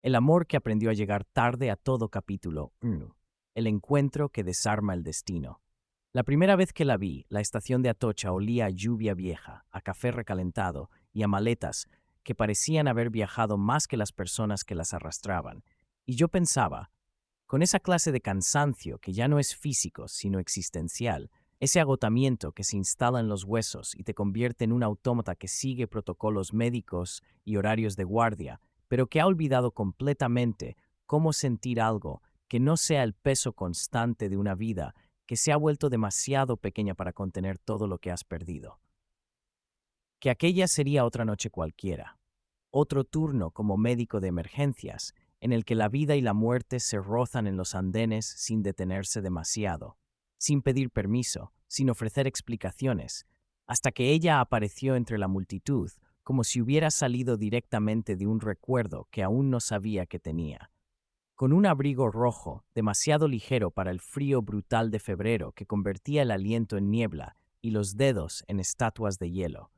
El amor que aprendió a llegar tarde a todo capítulo 1. El encuentro que desarma el destino. La primera vez que la vi, la estación de Atocha olía a lluvia vieja, a café recalentado y a maletas que parecían haber viajado más que las personas que las arrastraban. Y yo pensaba, con esa clase de cansancio que ya no es físico, sino existencial, ese agotamiento que se instala en los huesos y te convierte en un autómata que sigue protocolos médicos y horarios de guardia, pero que ha olvidado completamente cómo sentir algo que no sea el peso constante de una vida que se ha vuelto demasiado pequeña para contener todo lo que has perdido. Que aquella sería otra noche cualquiera, otro turno como médico de emergencias, en el que la vida y la muerte se rozan en los andenes sin detenerse demasiado, sin pedir permiso, sin ofrecer explicaciones, hasta que ella apareció entre la multitud como si hubiera salido directamente de un recuerdo que aún no sabía que tenía. Con un abrigo rojo, demasiado ligero para el frío brutal de febrero que convertía el aliento en niebla y los dedos en estatuas de hielo.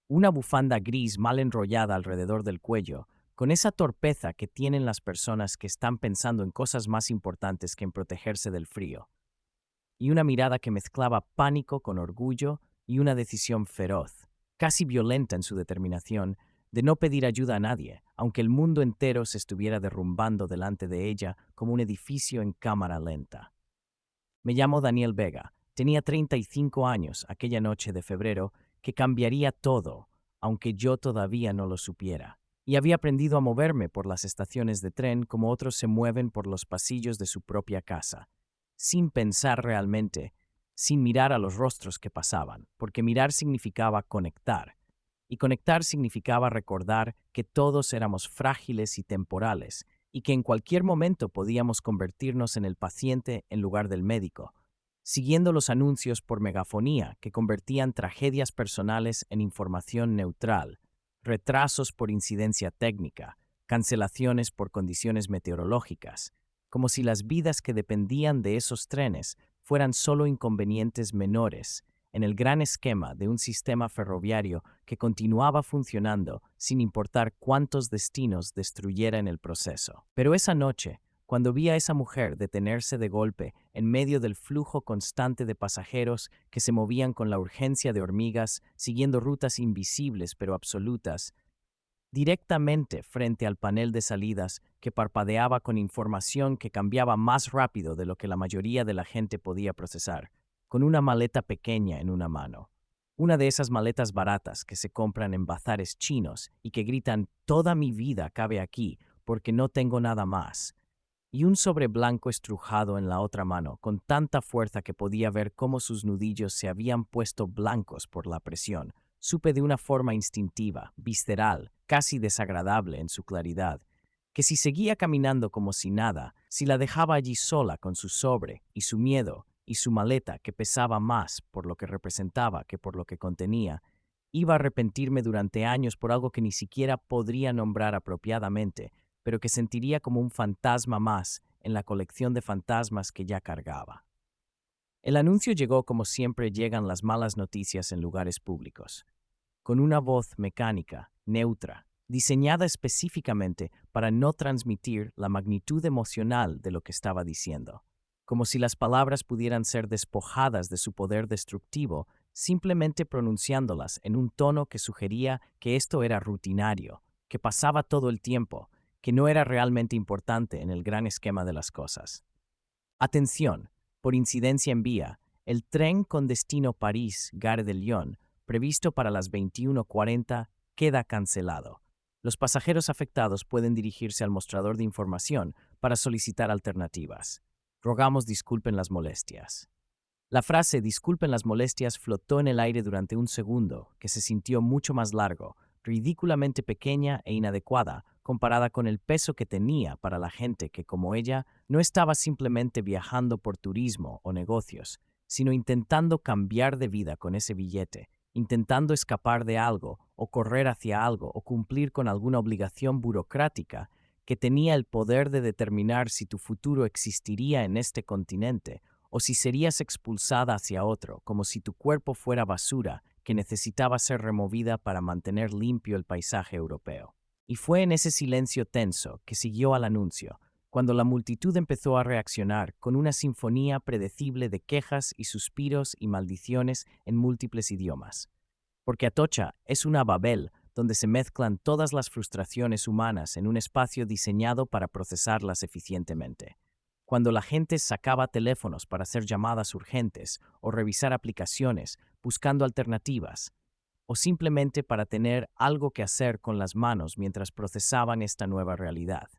Una bufanda gris mal enrollada alrededor del cuello, con esa torpeza que tienen las personas que están pensando en cosas más importantes que en protegerse del frío. Y una mirada que mezclaba pánico con orgullo y una decisión feroz, casi violenta en su determinación, de no pedir ayuda a nadie, aunque el mundo entero se estuviera derrumbando delante de ella como un edificio en cámara lenta. Me llamo Daniel Vega. Tenía 35 años aquella noche de febrero que cambiaría todo, aunque yo todavía no lo supiera. Y había aprendido a moverme por las estaciones de tren como otros se mueven por los pasillos de su propia casa, sin pensar realmente, sin mirar a los rostros que pasaban, porque mirar significaba conectar, y conectar significaba recordar que todos éramos frágiles y temporales, y que en cualquier momento podíamos convertirnos en el paciente en lugar del médico, siguiendo los anuncios por megafonía que convertían tragedias personales en información neutral, retrasos por incidencia técnica, cancelaciones por condiciones meteorológicas, como si las vidas que dependían de esos trenes fueran solo inconvenientes menores en el gran esquema de un sistema ferroviario que continuaba funcionando sin importar cuántos destinos destruyera en el proceso. Pero esa noche, cuando vi a esa mujer detenerse de golpe en medio del flujo constante de pasajeros que se movían con la urgencia de hormigas, siguiendo rutas invisibles pero absolutas, directamente frente al panel de salidas que parpadeaba con información que cambiaba más rápido de lo que la mayoría de la gente podía procesar, con una maleta pequeña en una mano. Una de esas maletas baratas que se compran en bazares chinos y que gritan «Toda mi vida cabe aquí porque no tengo nada más», y un sobre blanco estrujado en la otra mano, con tanta fuerza que podía ver cómo sus nudillos se habían puesto blancos por la presión. Supe de una forma instintiva, visceral, casi desagradable en su claridad, que si seguía caminando como si nada, si la dejaba allí sola con su sobre y su miedo y su maleta que pesaba más por lo que representaba que por lo que contenía, iba a arrepentirme durante años por algo que ni siquiera podría nombrar apropiadamente, pero que sentiría como un fantasma más en la colección de fantasmas que ya cargaba. El anuncio llegó como siempre llegan las malas noticias en lugares públicos, con una voz mecánica, neutra, diseñada específicamente para no transmitir la magnitud emocional de lo que estaba diciendo, como si las palabras pudieran ser despojadas de su poder destructivo simplemente pronunciándolas en un tono que sugería que esto era rutinario, que pasaba todo el tiempo, que no era realmente importante en el gran esquema de las cosas. Atención, por incidencia en vía, el tren con destino París-Gare de Lyon, previsto para las 21:40, queda cancelado. Los pasajeros afectados pueden dirigirse al mostrador de información para solicitar alternativas. Rogamos disculpen las molestias. La frase disculpen las molestias flotó en el aire durante un segundo, que se sintió mucho más largo, ridículamente pequeña e inadecuada comparada con el peso que tenía para la gente que, como ella, no estaba simplemente viajando por turismo o negocios, sino intentando cambiar de vida con ese billete, intentando escapar de algo, o correr hacia algo, o cumplir con alguna obligación burocrática que tenía el poder de determinar si tu futuro existiría en este continente o si serías expulsada hacia otro, como si tu cuerpo fuera basura que necesitaba ser removida para mantener limpio el paisaje europeo. Y fue en ese silencio tenso que siguió al anuncio, cuando la multitud empezó a reaccionar con una sinfonía predecible de quejas y suspiros y maldiciones en múltiples idiomas. Porque Atocha es una Babel donde se mezclan todas las frustraciones humanas en un espacio diseñado para procesarlas eficientemente. Cuando la gente sacaba teléfonos para hacer llamadas urgentes o revisar aplicaciones buscando alternativas, o simplemente para tener algo que hacer con las manos mientras procesaban esta nueva realidad.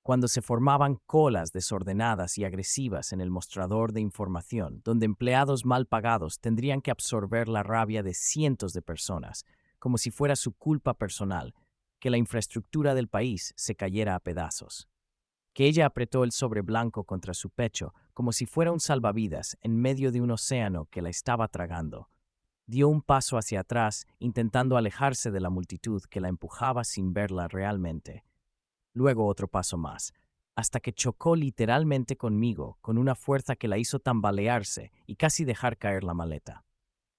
Cuando se formaban colas desordenadas y agresivas en el mostrador de información, donde empleados mal pagados tendrían que absorber la rabia de cientos de personas, como si fuera su culpa personal, que la infraestructura del país se cayera a pedazos. Que ella apretó el sobre blanco contra su pecho, como si fuera un salvavidas en medio de un océano que la estaba tragando. Dio un paso hacia atrás, intentando alejarse de la multitud que la empujaba sin verla realmente. Luego otro paso más, hasta que chocó literalmente conmigo, con una fuerza que la hizo tambalearse y casi dejar caer la maleta.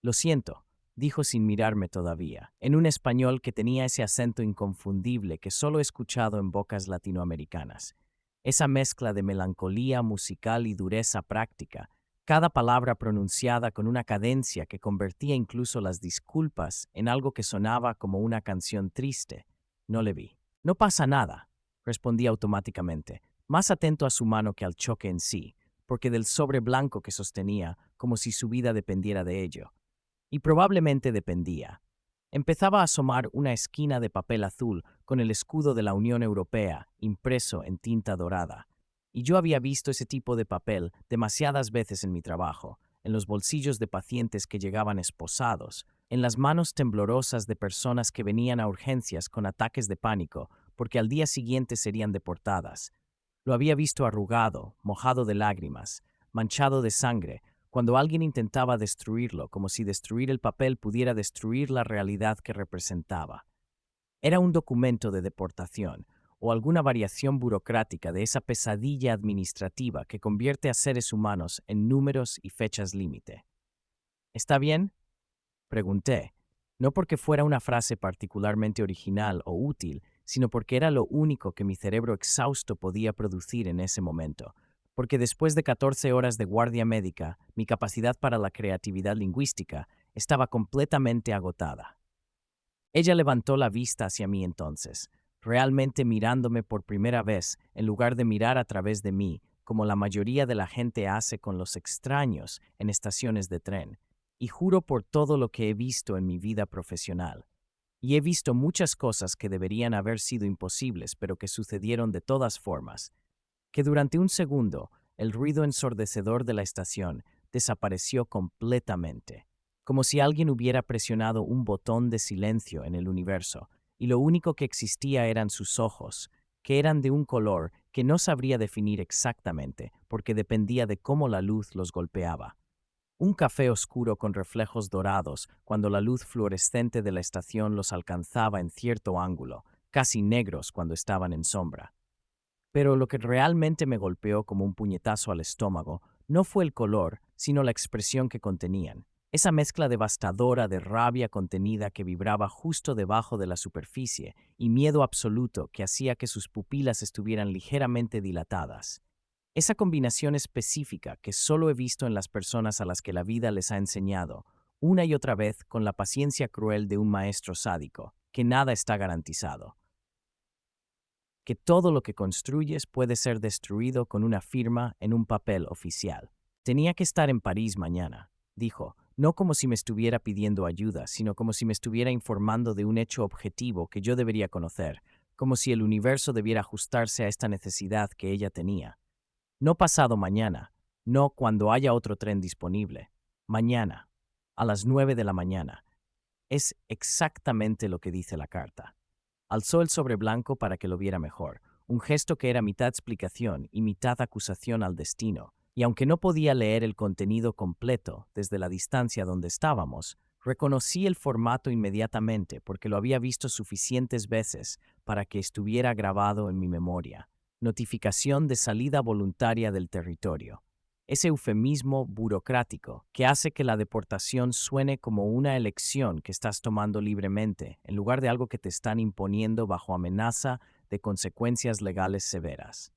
Lo siento, dijo sin mirarme todavía, en un español que tenía ese acento inconfundible que solo he escuchado en bocas latinoamericanas. Esa mezcla de melancolía musical y dureza práctica, cada palabra pronunciada con una cadencia que convertía incluso las disculpas en algo que sonaba como una canción triste. No le vi. No pasa nada, respondí automáticamente, más atento a su mano que al choque en sí, porque del sobre blanco que sostenía, como si su vida dependiera de ello. Y probablemente dependía. Empezaba a asomar una esquina de papel azul con el escudo de la Unión Europea impreso en tinta dorada. Y yo había visto ese tipo de papel demasiadas veces en mi trabajo, en los bolsillos de pacientes que llegaban esposados, en las manos temblorosas de personas que venían a urgencias con ataques de pánico porque al día siguiente serían deportadas. Lo había visto arrugado, mojado de lágrimas, manchado de sangre, cuando alguien intentaba destruirlo, como si destruir el papel pudiera destruir la realidad que representaba. Era un documento de deportación o alguna variación burocrática de esa pesadilla administrativa que convierte a seres humanos en números y fechas límite. ¿Está bien?, pregunté, no porque fuera una frase particularmente original o útil, sino porque era lo único que mi cerebro exhausto podía producir en ese momento, porque después de 14 horas de guardia médica, mi capacidad para la creatividad lingüística estaba completamente agotada. Ella levantó la vista hacia mí entonces, realmente mirándome por primera vez, en lugar de mirar a través de mí, como la mayoría de la gente hace con los extraños en estaciones de tren, y juro por todo lo que he visto en mi vida profesional. Y he visto muchas cosas que deberían haber sido imposibles, pero que sucedieron de todas formas, que durante un segundo el ruido ensordecedor de la estación desapareció completamente, como si alguien hubiera presionado un botón de silencio en el universo, y lo único que existía eran sus ojos, que eran de un color que no sabría definir exactamente, porque dependía de cómo la luz los golpeaba. Un café oscuro con reflejos dorados cuando la luz fluorescente de la estación los alcanzaba en cierto ángulo, casi negros cuando estaban en sombra. Pero lo que realmente me golpeó como un puñetazo al estómago no fue el color, sino la expresión que contenían. Esa mezcla devastadora de rabia contenida que vibraba justo debajo de la superficie y miedo absoluto que hacía que sus pupilas estuvieran ligeramente dilatadas. Esa combinación específica que solo he visto en las personas a las que la vida les ha enseñado, una y otra vez con la paciencia cruel de un maestro sádico, que nada está garantizado, que todo lo que construyes puede ser destruido con una firma en un papel oficial. Tenía que estar en París mañana, dijo, no como si me estuviera pidiendo ayuda, sino como si me estuviera informando de un hecho objetivo que yo debería conocer, como si el universo debiera ajustarse a esta necesidad que ella tenía. No pasado mañana, no cuando haya otro tren disponible. Mañana, a las 9 de la mañana. Es exactamente lo que dice la carta. Alzó el sobre blanco para que lo viera mejor, un gesto que era mitad explicación y mitad acusación al destino, y aunque no podía leer el contenido completo desde la distancia donde estábamos, reconocí el formato inmediatamente porque lo había visto suficientes veces para que estuviera grabado en mi memoria. Notificación de salida voluntaria del territorio. ese eufemismo burocrático que hace que la deportación suene como una elección que estás tomando libremente, en lugar de algo que te están imponiendo bajo amenaza de consecuencias legales severas.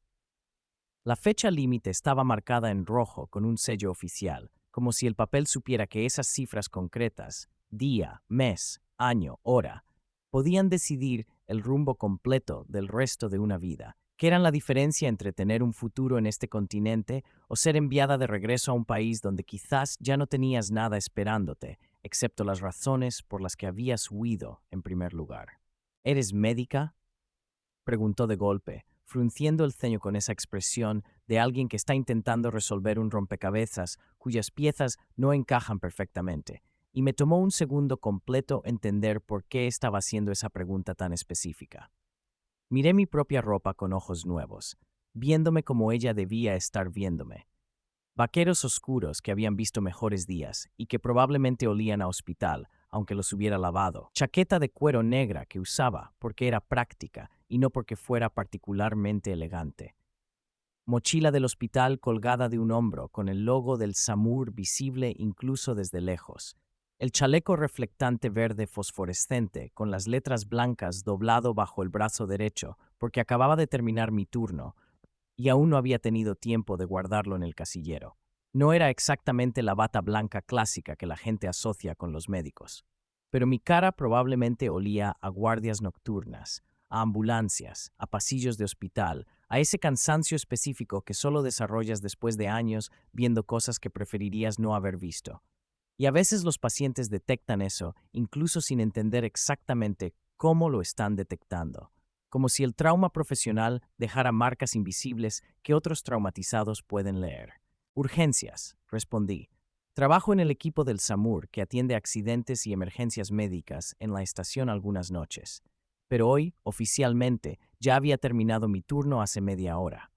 La fecha límite estaba marcada en rojo con un sello oficial, como si el papel supiera que esas cifras concretas, día, mes, año, hora, podían decidir el rumbo completo del resto de una vida, que eran la diferencia entre tener un futuro en este continente o ser enviada de regreso a un país donde quizás ya no tenías nada esperándote, excepto las razones por las que habías huido en primer lugar. ¿Eres médica? Preguntó de golpe, frunciendo el ceño con esa expresión de alguien que está intentando resolver un rompecabezas cuyas piezas no encajan perfectamente, y me tomó un segundo completo entender por qué estaba haciendo esa pregunta tan específica. Miré mi propia ropa con ojos nuevos, viéndome como ella debía estar viéndome. Vaqueros oscuros que habían visto mejores días y que probablemente olían a hospital, aunque los hubiera lavado. Chaqueta de cuero negra que usaba porque era práctica y no porque fuera particularmente elegante. Mochila del hospital colgada de un hombro con el logo del SAMUR visible incluso desde lejos. El chaleco reflectante verde fosforescente con las letras blancas doblado bajo el brazo derecho porque acababa de terminar mi turno y aún no había tenido tiempo de guardarlo en el casillero. No era exactamente la bata blanca clásica que la gente asocia con los médicos, pero mi cara probablemente olía a guardias nocturnas, a ambulancias, a pasillos de hospital, a ese cansancio específico que solo desarrollas después de años viendo cosas que preferirías no haber visto. Y a veces los pacientes detectan eso, incluso sin entender exactamente cómo lo están detectando, como si el trauma profesional dejara marcas invisibles que otros traumatizados pueden leer. Urgencias, respondí. Trabajo en el equipo del SAMUR que atiende accidentes y emergencias médicas en la estación algunas noches. Pero hoy, oficialmente, ya había terminado mi turno hace media hora.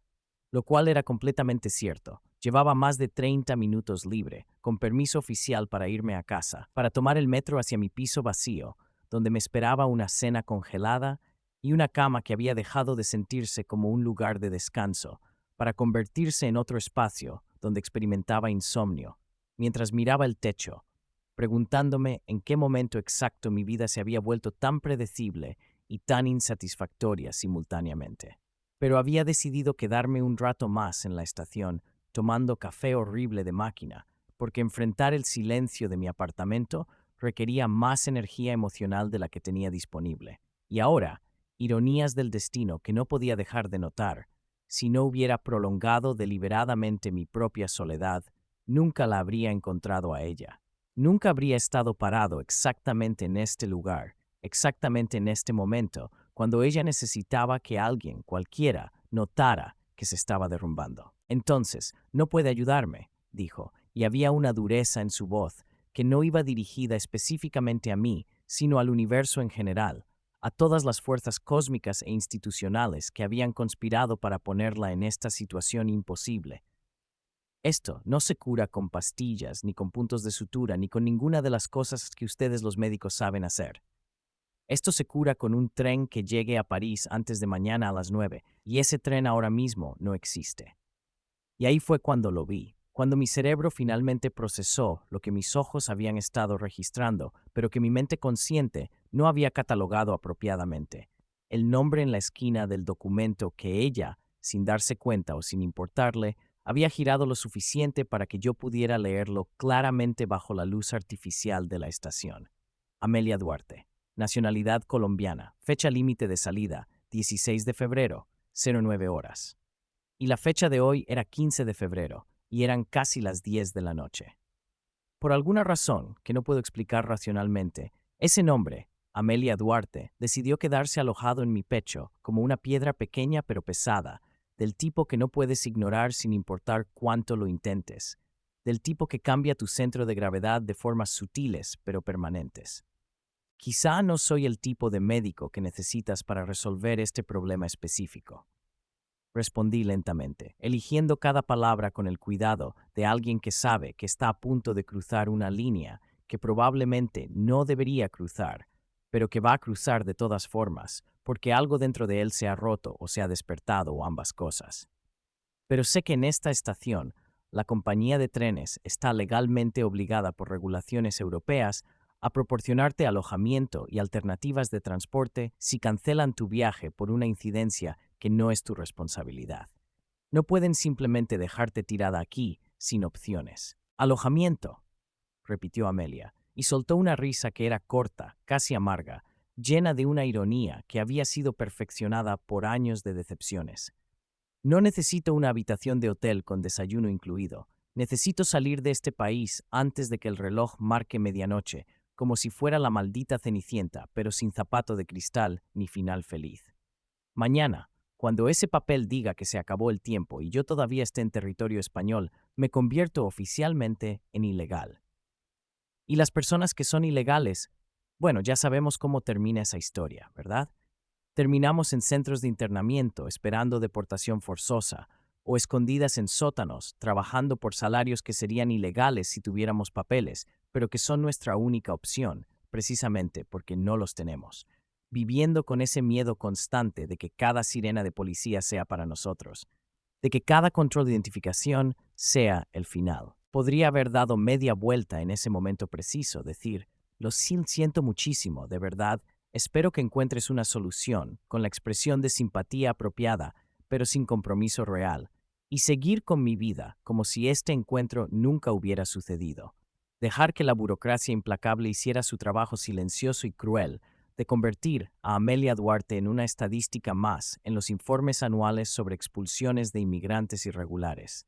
Lo cual era completamente cierto. Llevaba más de 30 minutos libre, con permiso oficial para irme a casa, para tomar el metro hacia mi piso vacío, donde me esperaba una cena congelada y una cama que había dejado de sentirse como un lugar de descanso, para convertirse en otro espacio donde experimentaba insomnio, mientras miraba el techo, preguntándome en qué momento exacto mi vida se había vuelto tan predecible y tan insatisfactoria simultáneamente. Pero había decidido quedarme un rato más en la estación, tomando café horrible de máquina, porque enfrentar el silencio de mi apartamento requería más energía emocional de la que tenía disponible. Y ahora, ironías del destino que no podía dejar de notar, si no hubiera prolongado deliberadamente mi propia soledad, nunca la habría encontrado a ella. Nunca habría estado parado exactamente en este lugar, exactamente en este momento, cuando ella necesitaba que alguien, cualquiera, notara que se estaba derrumbando. Entonces, no puede ayudarme, dijo, y había una dureza en su voz que no iba dirigida específicamente a mí, sino al universo en general, a todas las fuerzas cósmicas e institucionales que habían conspirado para ponerla en esta situación imposible. Esto no se cura con pastillas, ni con puntos de sutura, ni con ninguna de las cosas que ustedes los médicos saben hacer. Esto se cura con un tren que llegue a París antes de mañana a las 9, y ese tren ahora mismo no existe. Y ahí fue cuando lo vi, cuando mi cerebro finalmente procesó lo que mis ojos habían estado registrando, pero que mi mente consciente no había catalogado apropiadamente. El nombre en la esquina del documento que ella, sin darse cuenta o sin importarle, había girado lo suficiente para que yo pudiera leerlo claramente bajo la luz artificial de la estación. Amelia Duarte. Nacionalidad colombiana. Fecha límite de salida, 16 de febrero, 09 horas. Y la fecha de hoy era 15 de febrero, y eran casi las 10 de la noche. Por alguna razón, que no puedo explicar racionalmente, ese nombre, Amelia Duarte, decidió quedarse alojado en mi pecho como una piedra pequeña pero pesada, del tipo que no puedes ignorar sin importar cuánto lo intentes, del tipo que cambia tu centro de gravedad de formas sutiles pero permanentes. Quizá no soy el tipo de médico que necesitas para resolver este problema específico. Respondí lentamente, eligiendo cada palabra con el cuidado de alguien que sabe que está a punto de cruzar una línea que probablemente no debería cruzar, pero que va a cruzar de todas formas, porque algo dentro de él se ha roto o se ha despertado o ambas cosas. Pero sé que en esta estación la compañía de trenes está legalmente obligada por regulaciones europeas a proporcionarte alojamiento y alternativas de transporte si cancelan tu viaje por una incidencia que no es tu responsabilidad. No pueden simplemente dejarte tirada aquí sin opciones. Alojamiento, repitió Amelia, y soltó una risa que era corta, casi amarga, llena de una ironía que había sido perfeccionada por años de decepciones. No necesito una habitación de hotel con desayuno incluido. Necesito salir de este país antes de que el reloj marque medianoche, como si fuera la maldita Cenicienta, pero sin zapato de cristal ni final feliz. Mañana, cuando ese papel diga que se acabó el tiempo y yo todavía esté en territorio español, me convierto oficialmente en ilegal. Y las personas que son ilegales, bueno, ya sabemos cómo termina esa historia, ¿verdad? Terminamos en centros de internamiento esperando deportación forzosa o escondidas en sótanos trabajando por salarios que serían ilegales si tuviéramos papeles, pero que son nuestra única opción, precisamente porque no los tenemos, viviendo con ese miedo constante de que cada sirena de policía sea para nosotros, de que cada control de identificación sea el final. Podría haber dado media vuelta en ese momento preciso, decir, lo siento muchísimo, de verdad, espero que encuentres una solución con la expresión de simpatía apropiada, pero sin compromiso real, y seguir con mi vida como si este encuentro nunca hubiera sucedido. Dejar que la burocracia implacable hiciera su trabajo silencioso y cruel, de convertir a Amelia Duarte en una estadística más en los informes anuales sobre expulsiones de inmigrantes irregulares.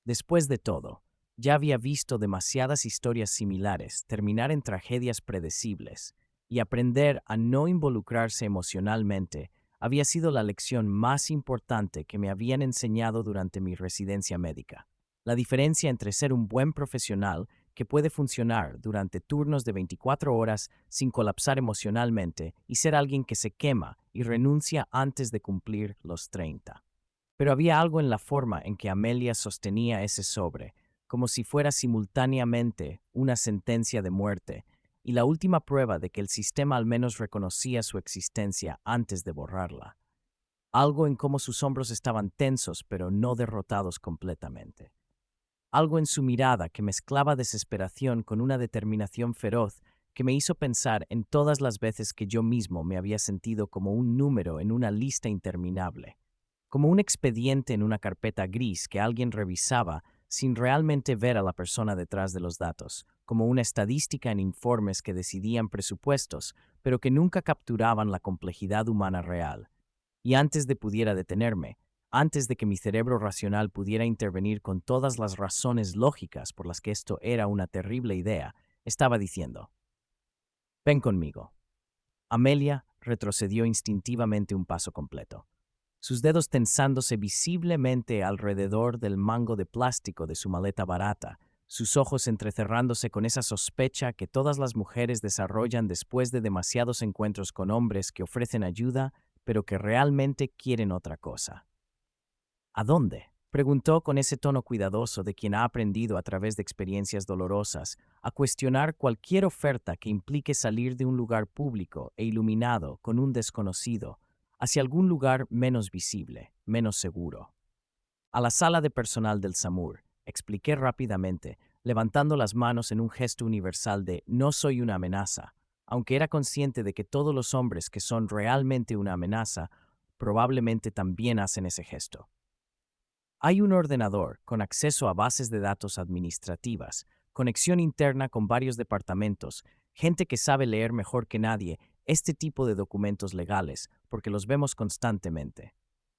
Después de todo, ya había visto demasiadas historias similares terminar en tragedias predecibles, y aprender a no involucrarse emocionalmente había sido la lección más importante que me habían enseñado durante mi residencia médica. La diferencia entre ser un buen profesional que puede funcionar durante turnos de 24 horas sin colapsar emocionalmente y ser alguien que se quema y renuncia antes de cumplir los 30. Pero había algo en la forma en que Amelia sostenía ese sobre, como si fuera simultáneamente una sentencia de muerte y la última prueba de que el sistema al menos reconocía su existencia antes de borrarla. Algo en cómo sus hombros estaban tensos pero no derrotados completamente. Algo en su mirada que mezclaba desesperación con una determinación feroz que me hizo pensar en todas las veces que yo mismo me había sentido como un número en una lista interminable, como un expediente en una carpeta gris que alguien revisaba sin realmente ver a la persona detrás de los datos, como una estadística en informes que decidían presupuestos, pero que nunca capturaban la complejidad humana real. Y antes de pudiera detenerme, antes de que mi cerebro racional pudiera intervenir con todas las razones lógicas por las que esto era una terrible idea, estaba diciendo, ven conmigo. Amelia retrocedió instintivamente un paso completo, sus dedos tensándose visiblemente alrededor del mango de plástico de su maleta barata, sus ojos entrecerrándose con esa sospecha que todas las mujeres desarrollan después de demasiados encuentros con hombres que ofrecen ayuda, pero que realmente quieren otra cosa. ¿A dónde? Preguntó con ese tono cuidadoso de quien ha aprendido a través de experiencias dolorosas a cuestionar cualquier oferta que implique salir de un lugar público e iluminado con un desconocido hacia algún lugar menos visible, menos seguro. A la sala de personal del SAMUR, expliqué rápidamente, levantando las manos en un gesto universal de no soy una amenaza, aunque era consciente de que todos los hombres que son realmente una amenaza probablemente también hacen ese gesto. Hay un ordenador con acceso a bases de datos administrativas, conexión interna con varios departamentos, gente que sabe leer mejor que nadie este tipo de documentos legales porque los vemos constantemente.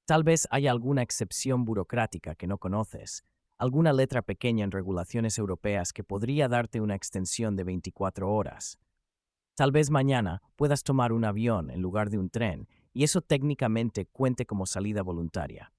Tal vez haya alguna excepción burocrática que no conoces, alguna letra pequeña en regulaciones europeas que podría darte una extensión de 24 horas. Tal vez mañana puedas tomar un avión en lugar de un tren y eso técnicamente cuente como salida voluntaria.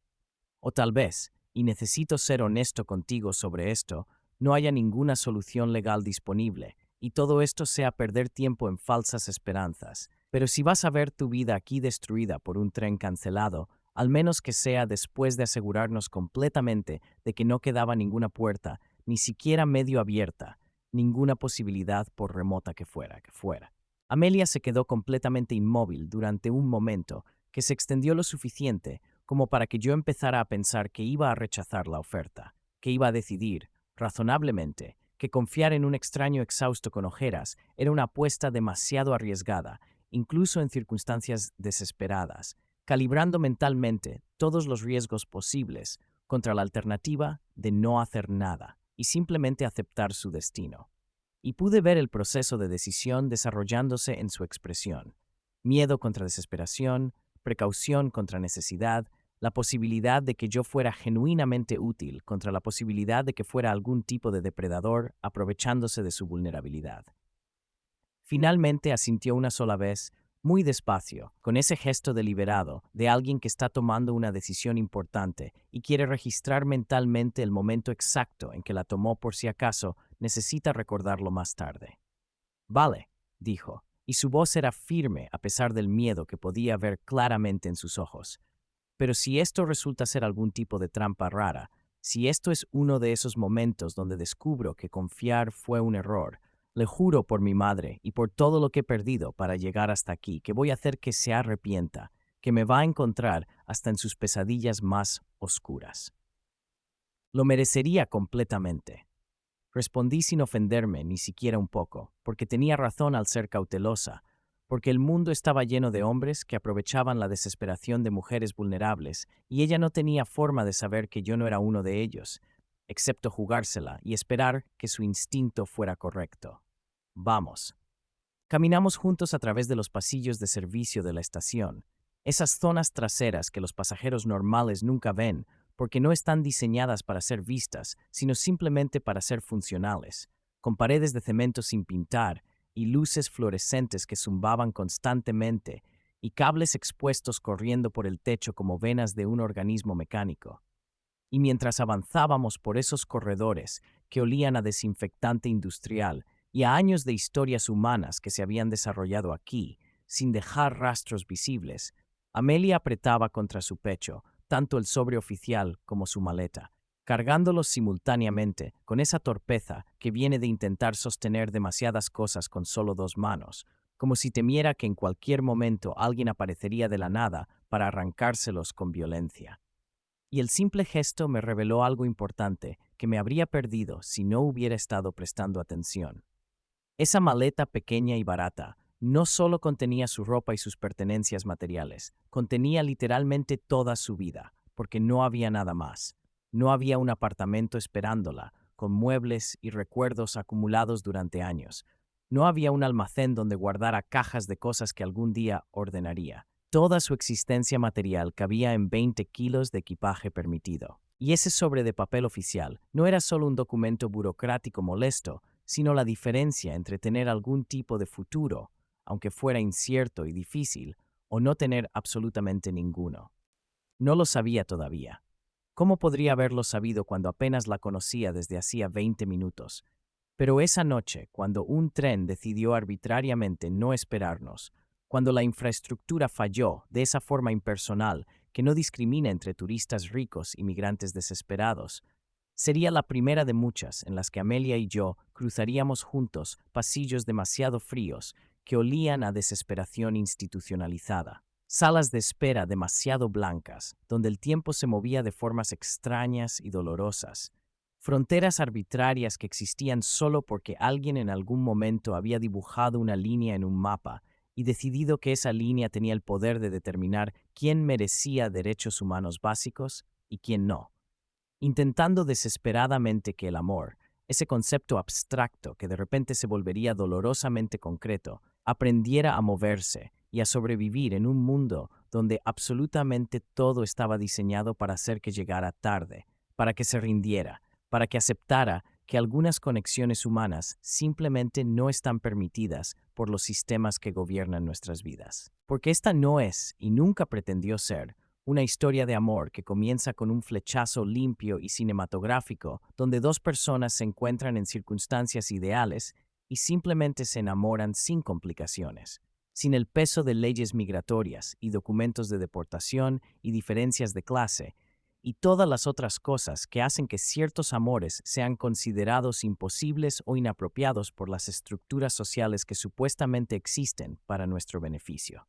O tal vez, y necesito ser honesto contigo sobre esto, no haya ninguna solución legal disponible, y todo esto sea perder tiempo en falsas esperanzas. Pero si vas a ver tu vida aquí destruida por un tren cancelado, al menos que sea después de asegurarnos completamente de que no quedaba ninguna puerta, ni siquiera medio abierta, ninguna posibilidad por remota que fuera. Amelia se quedó completamente inmóvil durante un momento que se extendió lo suficiente como para que yo empezara a pensar que iba a rechazar la oferta. que iba a decidir, razonablemente, que confiar en un extraño exhausto con ojeras era una apuesta demasiado arriesgada, incluso en circunstancias desesperadas, calibrando mentalmente todos los riesgos posibles contra la alternativa de no hacer nada y simplemente aceptar su destino. Y pude ver el proceso de decisión desarrollándose en su expresión. Miedo contra desesperación, precaución contra necesidad, la posibilidad de que yo fuera genuinamente útil contra la posibilidad de que fuera algún tipo de depredador aprovechándose de su vulnerabilidad. Finalmente asintió una sola vez, muy despacio, con ese gesto deliberado de alguien que está tomando una decisión importante y quiere registrar mentalmente el momento exacto en que la tomó por si acaso necesita recordarlo más tarde. Vale, dijo, y su voz era firme a pesar del miedo que podía ver claramente en sus ojos. Pero si esto resulta ser algún tipo de trampa rara, si esto es uno de esos momentos donde descubro que confiar fue un error, le juro por mi madre y por todo lo que he perdido para llegar hasta aquí, que voy a hacer que se arrepienta, que me va a encontrar hasta en sus pesadillas más oscuras. Lo merecería completamente. Respondí sin ofenderme ni siquiera un poco, porque tenía razón al ser cautelosa, porque el mundo estaba lleno de hombres que aprovechaban la desesperación de mujeres vulnerables, y ella no tenía forma de saber que yo no era uno de ellos, excepto jugársela y esperar que su instinto fuera correcto. Vamos. Caminamos juntos a través de los pasillos de servicio de la estación, esas zonas traseras que los pasajeros normales nunca ven porque no están diseñadas para ser vistas, sino simplemente para ser funcionales, con paredes de cemento sin pintar y luces fluorescentes que zumbaban constantemente y cables expuestos corriendo por el techo como venas de un organismo mecánico. Y mientras avanzábamos por esos corredores que olían a desinfectante industrial y a años de historias humanas que se habían desarrollado aquí, sin dejar rastros visibles, Amelia apretaba contra su pecho tanto el sobre oficial como su maleta, cargándolos simultáneamente con esa torpeza que viene de intentar sostener demasiadas cosas con solo dos manos, como si temiera que en cualquier momento alguien aparecería de la nada para arrancárselos con violencia. Y el simple gesto me reveló algo importante que me habría perdido si no hubiera estado prestando atención. Esa maleta pequeña y barata no solo contenía su ropa y sus pertenencias materiales, contenía literalmente toda su vida, porque no había nada más. No había un apartamento esperándola, con muebles y recuerdos acumulados durante años. No había un almacén donde guardara cajas de cosas que algún día ordenaría. Toda su existencia material cabía en 20 kilos de equipaje permitido. Y ese sobre de papel oficial no era solo un documento burocrático molesto, sino la diferencia entre tener algún tipo de futuro, aunque fuera incierto y difícil, o no tener absolutamente ninguno. No lo sabía todavía. ¿Cómo podría haberlo sabido cuando apenas la conocía desde hacía 20 minutos? Pero esa noche, cuando un tren decidió arbitrariamente no esperarnos, cuando la infraestructura falló de esa forma impersonal que no discrimina entre turistas ricos y migrantes desesperados, sería la primera de muchas en las que Amelia y yo cruzaríamos juntos pasillos demasiado fríos que olían a desesperación institucionalizada. Salas de espera demasiado blancas, donde el tiempo se movía de formas extrañas y dolorosas. Fronteras arbitrarias que existían solo porque alguien en algún momento había dibujado una línea en un mapa y decidido que esa línea tenía el poder de determinar quién merecía derechos humanos básicos y quién no, intentando desesperadamente que el amor, ese concepto abstracto que de repente se volvería dolorosamente concreto, aprendiera a moverse y a sobrevivir en un mundo donde absolutamente todo estaba diseñado para hacer que llegara tarde, para que se rindiera, para que aceptara que algunas conexiones humanas simplemente no están permitidas por los sistemas que gobiernan nuestras vidas. Porque esta no es, y nunca pretendió ser, una historia de amor que comienza con un flechazo limpio y cinematográfico, donde dos personas se encuentran en circunstancias ideales y simplemente se enamoran sin complicaciones, sin el peso de leyes migratorias y documentos de deportación y diferencias de clase, y todas las otras cosas que hacen que ciertos amores sean considerados imposibles o inapropiados por las estructuras sociales que supuestamente existen para nuestro beneficio.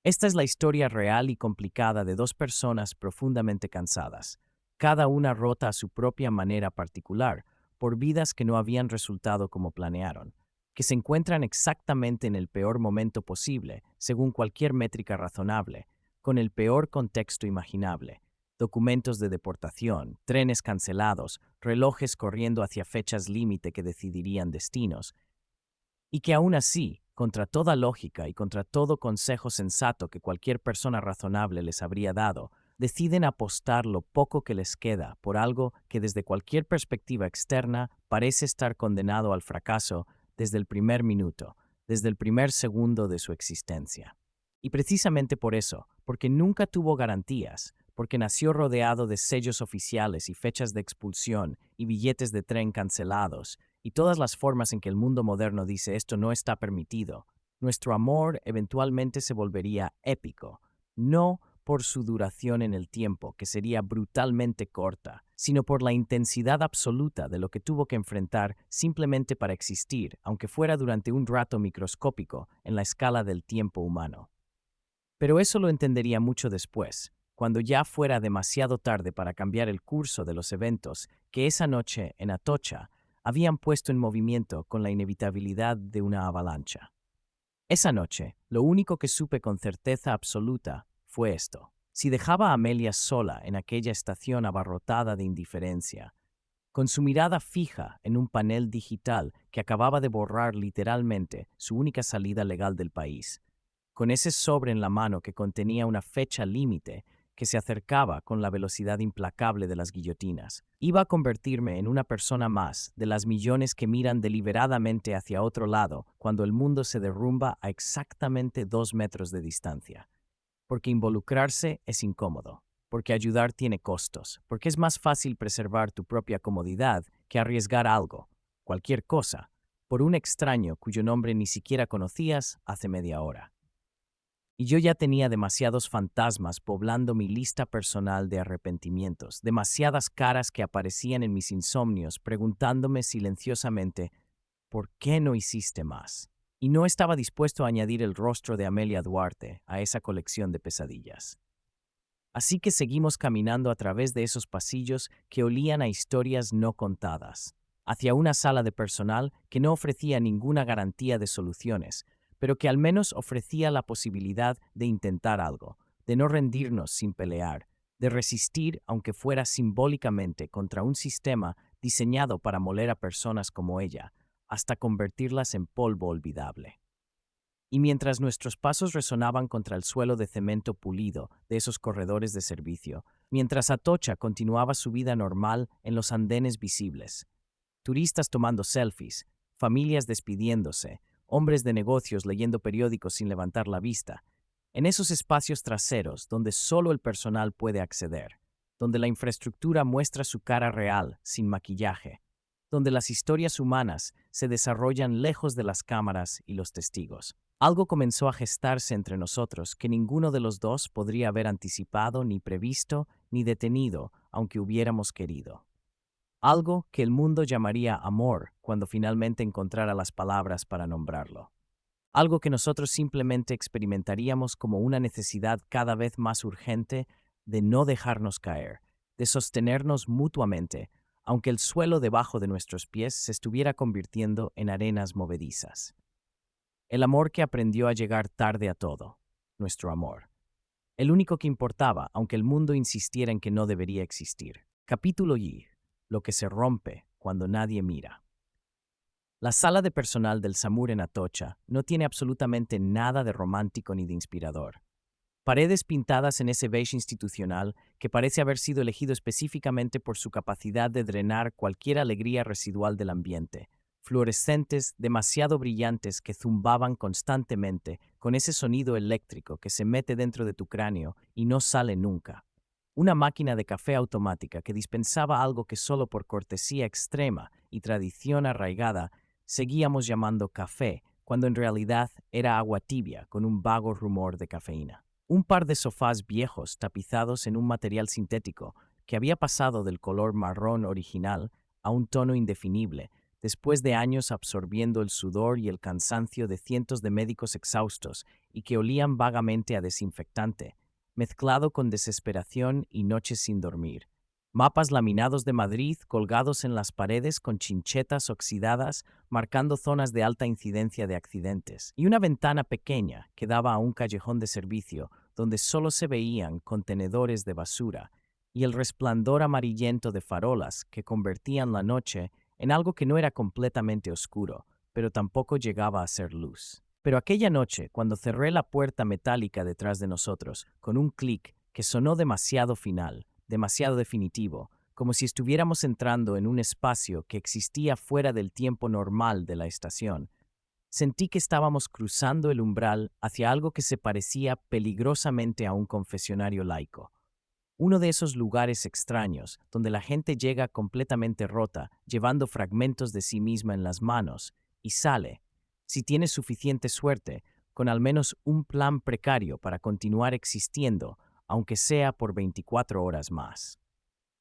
Esta es la historia real y complicada de dos personas profundamente cansadas, cada una rota a su propia manera particular, por vidas que no habían resultado como planearon, que se encuentran exactamente en el peor momento posible, según cualquier métrica razonable, con el peor contexto imaginable, documentos de deportación, trenes cancelados, relojes corriendo hacia fechas límite que decidirían destinos, y que aún así, contra toda lógica y contra todo consejo sensato que cualquier persona razonable les habría dado, deciden apostar lo poco que les queda por algo que desde cualquier perspectiva externa parece estar condenado al fracaso desde el primer minuto, desde el primer segundo de su existencia. Y precisamente por eso, porque nunca tuvo garantías, porque nació rodeado de sellos oficiales y fechas de expulsión y billetes de tren cancelados, y todas las formas en que el mundo moderno dice esto no está permitido, nuestro amor eventualmente se volvería épico, no por su duración en el tiempo, que sería brutalmente corta, sino por la intensidad absoluta de lo que tuvo que enfrentar simplemente para existir, aunque fuera durante un rato microscópico en la escala del tiempo humano. Pero eso lo entendería mucho después, cuando ya fuera demasiado tarde para cambiar el curso de los eventos que esa noche en Atocha habían puesto en movimiento con la inevitabilidad de una avalancha. Esa noche, lo único que supe con certeza absoluta fue esto. Si dejaba a Amelia sola en aquella estación abarrotada de indiferencia, con su mirada fija en un panel digital que acababa de borrar literalmente su única salida legal del país, con ese sobre en la mano que contenía una fecha límite que se acercaba con la velocidad implacable de las guillotinas. Iba a convertirme en una persona más de las millones que miran deliberadamente hacia otro lado cuando el mundo se derrumba a exactamente 2 metros de distancia. Porque involucrarse es incómodo, porque ayudar tiene costos, porque es más fácil preservar tu propia comodidad que arriesgar algo, cualquier cosa, por un extraño cuyo nombre ni siquiera conocías hace media hora. Y yo ya tenía demasiados fantasmas poblando mi lista personal de arrepentimientos, demasiadas caras que aparecían en mis insomnios preguntándome silenciosamente, ¿por qué no hiciste más? Y no estaba dispuesto a añadir el rostro de Amelia Duarte a esa colección de pesadillas. Así que seguimos caminando a través de esos pasillos que olían a historias no contadas, hacia una sala de personal que no ofrecía ninguna garantía de soluciones, pero que al menos ofrecía la posibilidad de intentar algo, de no rendirnos sin pelear, de resistir aunque fuera simbólicamente contra un sistema diseñado para moler a personas como ella, hasta convertirlas en polvo olvidable. Y mientras nuestros pasos resonaban contra el suelo de cemento pulido de esos corredores de servicio, mientras Atocha continuaba su vida normal en los andenes visibles, turistas tomando selfies, familias despidiéndose, hombres de negocios leyendo periódicos sin levantar la vista, en esos espacios traseros donde solo el personal puede acceder, donde la infraestructura muestra su cara real, sin maquillaje, donde las historias humanas se desarrollan lejos de las cámaras y los testigos. Algo comenzó a gestarse entre nosotros que ninguno de los dos podría haber anticipado, ni previsto, ni detenido, aunque hubiéramos querido. Algo que el mundo llamaría amor cuando finalmente encontrara las palabras para nombrarlo. Algo que nosotros simplemente experimentaríamos como una necesidad cada vez más urgente de no dejarnos caer, de sostenernos mutuamente, aunque el suelo debajo de nuestros pies se estuviera convirtiendo en arenas movedizas. El amor que aprendió a llegar tarde a todo, nuestro amor. El único que importaba, aunque el mundo insistiera en que no debería existir. Capítulo Y. Lo que se rompe cuando nadie mira. La sala de personal del SAMUR en Atocha no tiene absolutamente nada de romántico ni de inspirador. Paredes pintadas en ese beige institucional que parece haber sido elegido específicamente por su capacidad de drenar cualquier alegría residual del ambiente. Fluorescentes demasiado brillantes que zumbaban constantemente con ese sonido eléctrico que se mete dentro de tu cráneo y no sale nunca. Una máquina de café automática que dispensaba algo que solo por cortesía extrema y tradición arraigada seguíamos llamando café, cuando en realidad era agua tibia con un vago rumor de cafeína. Un par de sofás viejos tapizados en un material sintético que había pasado del color marrón original a un tono indefinible, después de años absorbiendo el sudor y el cansancio de cientos de médicos exhaustos y que olían vagamente a desinfectante, mezclado con desesperación y noches sin dormir. Mapas laminados de Madrid colgados en las paredes con chinchetas oxidadas marcando zonas de alta incidencia de accidentes, y una ventana pequeña que daba a un callejón de servicio donde solo se veían contenedores de basura y el resplandor amarillento de farolas que convertían la noche en algo que no era completamente oscuro, pero tampoco llegaba a ser luz. Pero aquella noche, cuando cerré la puerta metálica detrás de nosotros, con un clic que sonó demasiado final, demasiado definitivo, como si estuviéramos entrando en un espacio que existía fuera del tiempo normal de la estación, sentí que estábamos cruzando el umbral hacia algo que se parecía peligrosamente a un confesionario laico. Uno de esos lugares extraños donde la gente llega completamente rota, llevando fragmentos de sí misma en las manos, y sale, si tiene suficiente suerte, con al menos un plan precario para continuar existiendo, aunque sea por 24 horas más.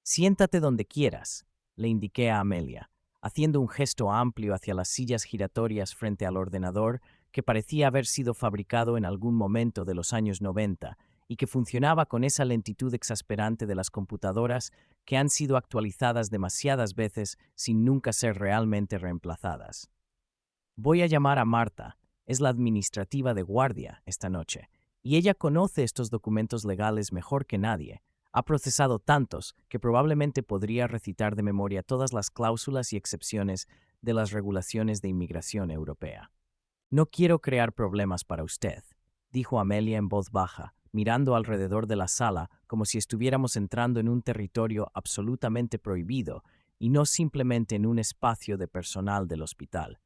Siéntate donde quieras, le indiqué a Amelia, haciendo un gesto amplio hacia las sillas giratorias frente al ordenador que parecía haber sido fabricado en algún momento de los años 90 y que funcionaba con esa lentitud exasperante de las computadoras que han sido actualizadas demasiadas veces sin nunca ser realmente reemplazadas. Voy a llamar a Marta, es la administrativa de guardia esta noche, y ella conoce estos documentos legales mejor que nadie. Ha procesado tantos que probablemente podría recitar de memoria todas las cláusulas y excepciones de las regulaciones de inmigración europea. No quiero crear problemas para usted, dijo Amelia en voz baja, mirando alrededor de la sala como si estuviéramos entrando en un territorio absolutamente prohibido y no simplemente en un espacio de personal del hospital.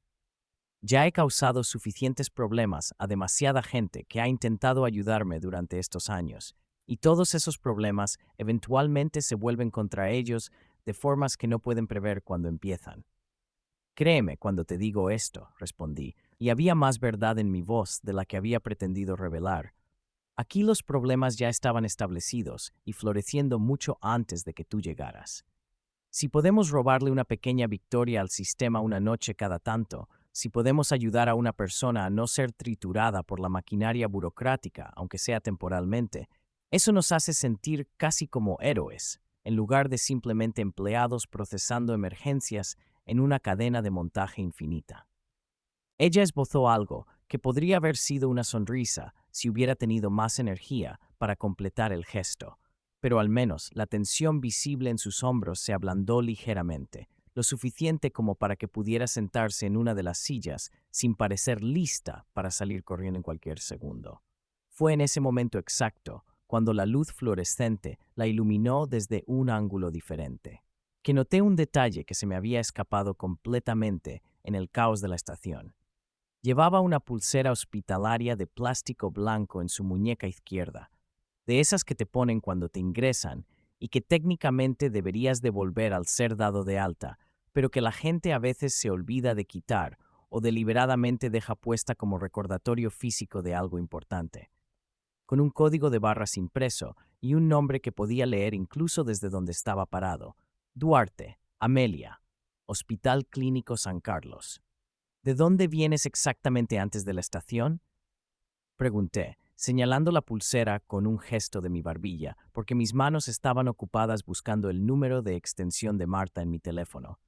Ya he causado suficientes problemas a demasiada gente que ha intentado ayudarme durante estos años, y todos esos problemas eventualmente se vuelven contra ellos de formas que no pueden prever cuando empiezan. Créeme cuando te digo esto, respondí, y había más verdad en mi voz de la que había pretendido revelar. Aquí los problemas ya estaban establecidos y floreciendo mucho antes de que tú llegaras. Si podemos robarle una pequeña victoria al sistema una noche cada tanto, si podemos ayudar a una persona a no ser triturada por la maquinaria burocrática, aunque sea temporalmente, eso nos hace sentir casi como héroes, en lugar de simplemente empleados procesando emergencias en una cadena de montaje infinita. Ella esbozó algo que podría haber sido una sonrisa si hubiera tenido más energía para completar el gesto, pero al menos la tensión visible en sus hombros se ablandó ligeramente, lo suficiente como para que pudiera sentarse en una de las sillas sin parecer lista para salir corriendo en cualquier segundo. Fue en ese momento exacto, cuando la luz fluorescente la iluminó desde un ángulo diferente, que noté un detalle que se me había escapado completamente en el caos de la estación. Llevaba una pulsera hospitalaria de plástico blanco en su muñeca izquierda, de esas que te ponen cuando te ingresan y que técnicamente deberías devolver al ser dado de alta, pero que la gente a veces se olvida de quitar o deliberadamente deja puesta como recordatorio físico de algo importante, con un código de barras impreso y un nombre que podía leer incluso desde donde estaba parado: Duarte, Amelia, Hospital Clínico San Carlos. ¿De dónde vienes exactamente antes de la estación?, pregunté, señalando la pulsera con un gesto de mi barbilla, porque mis manos estaban ocupadas buscando el número de extensión de Marta en mi teléfono.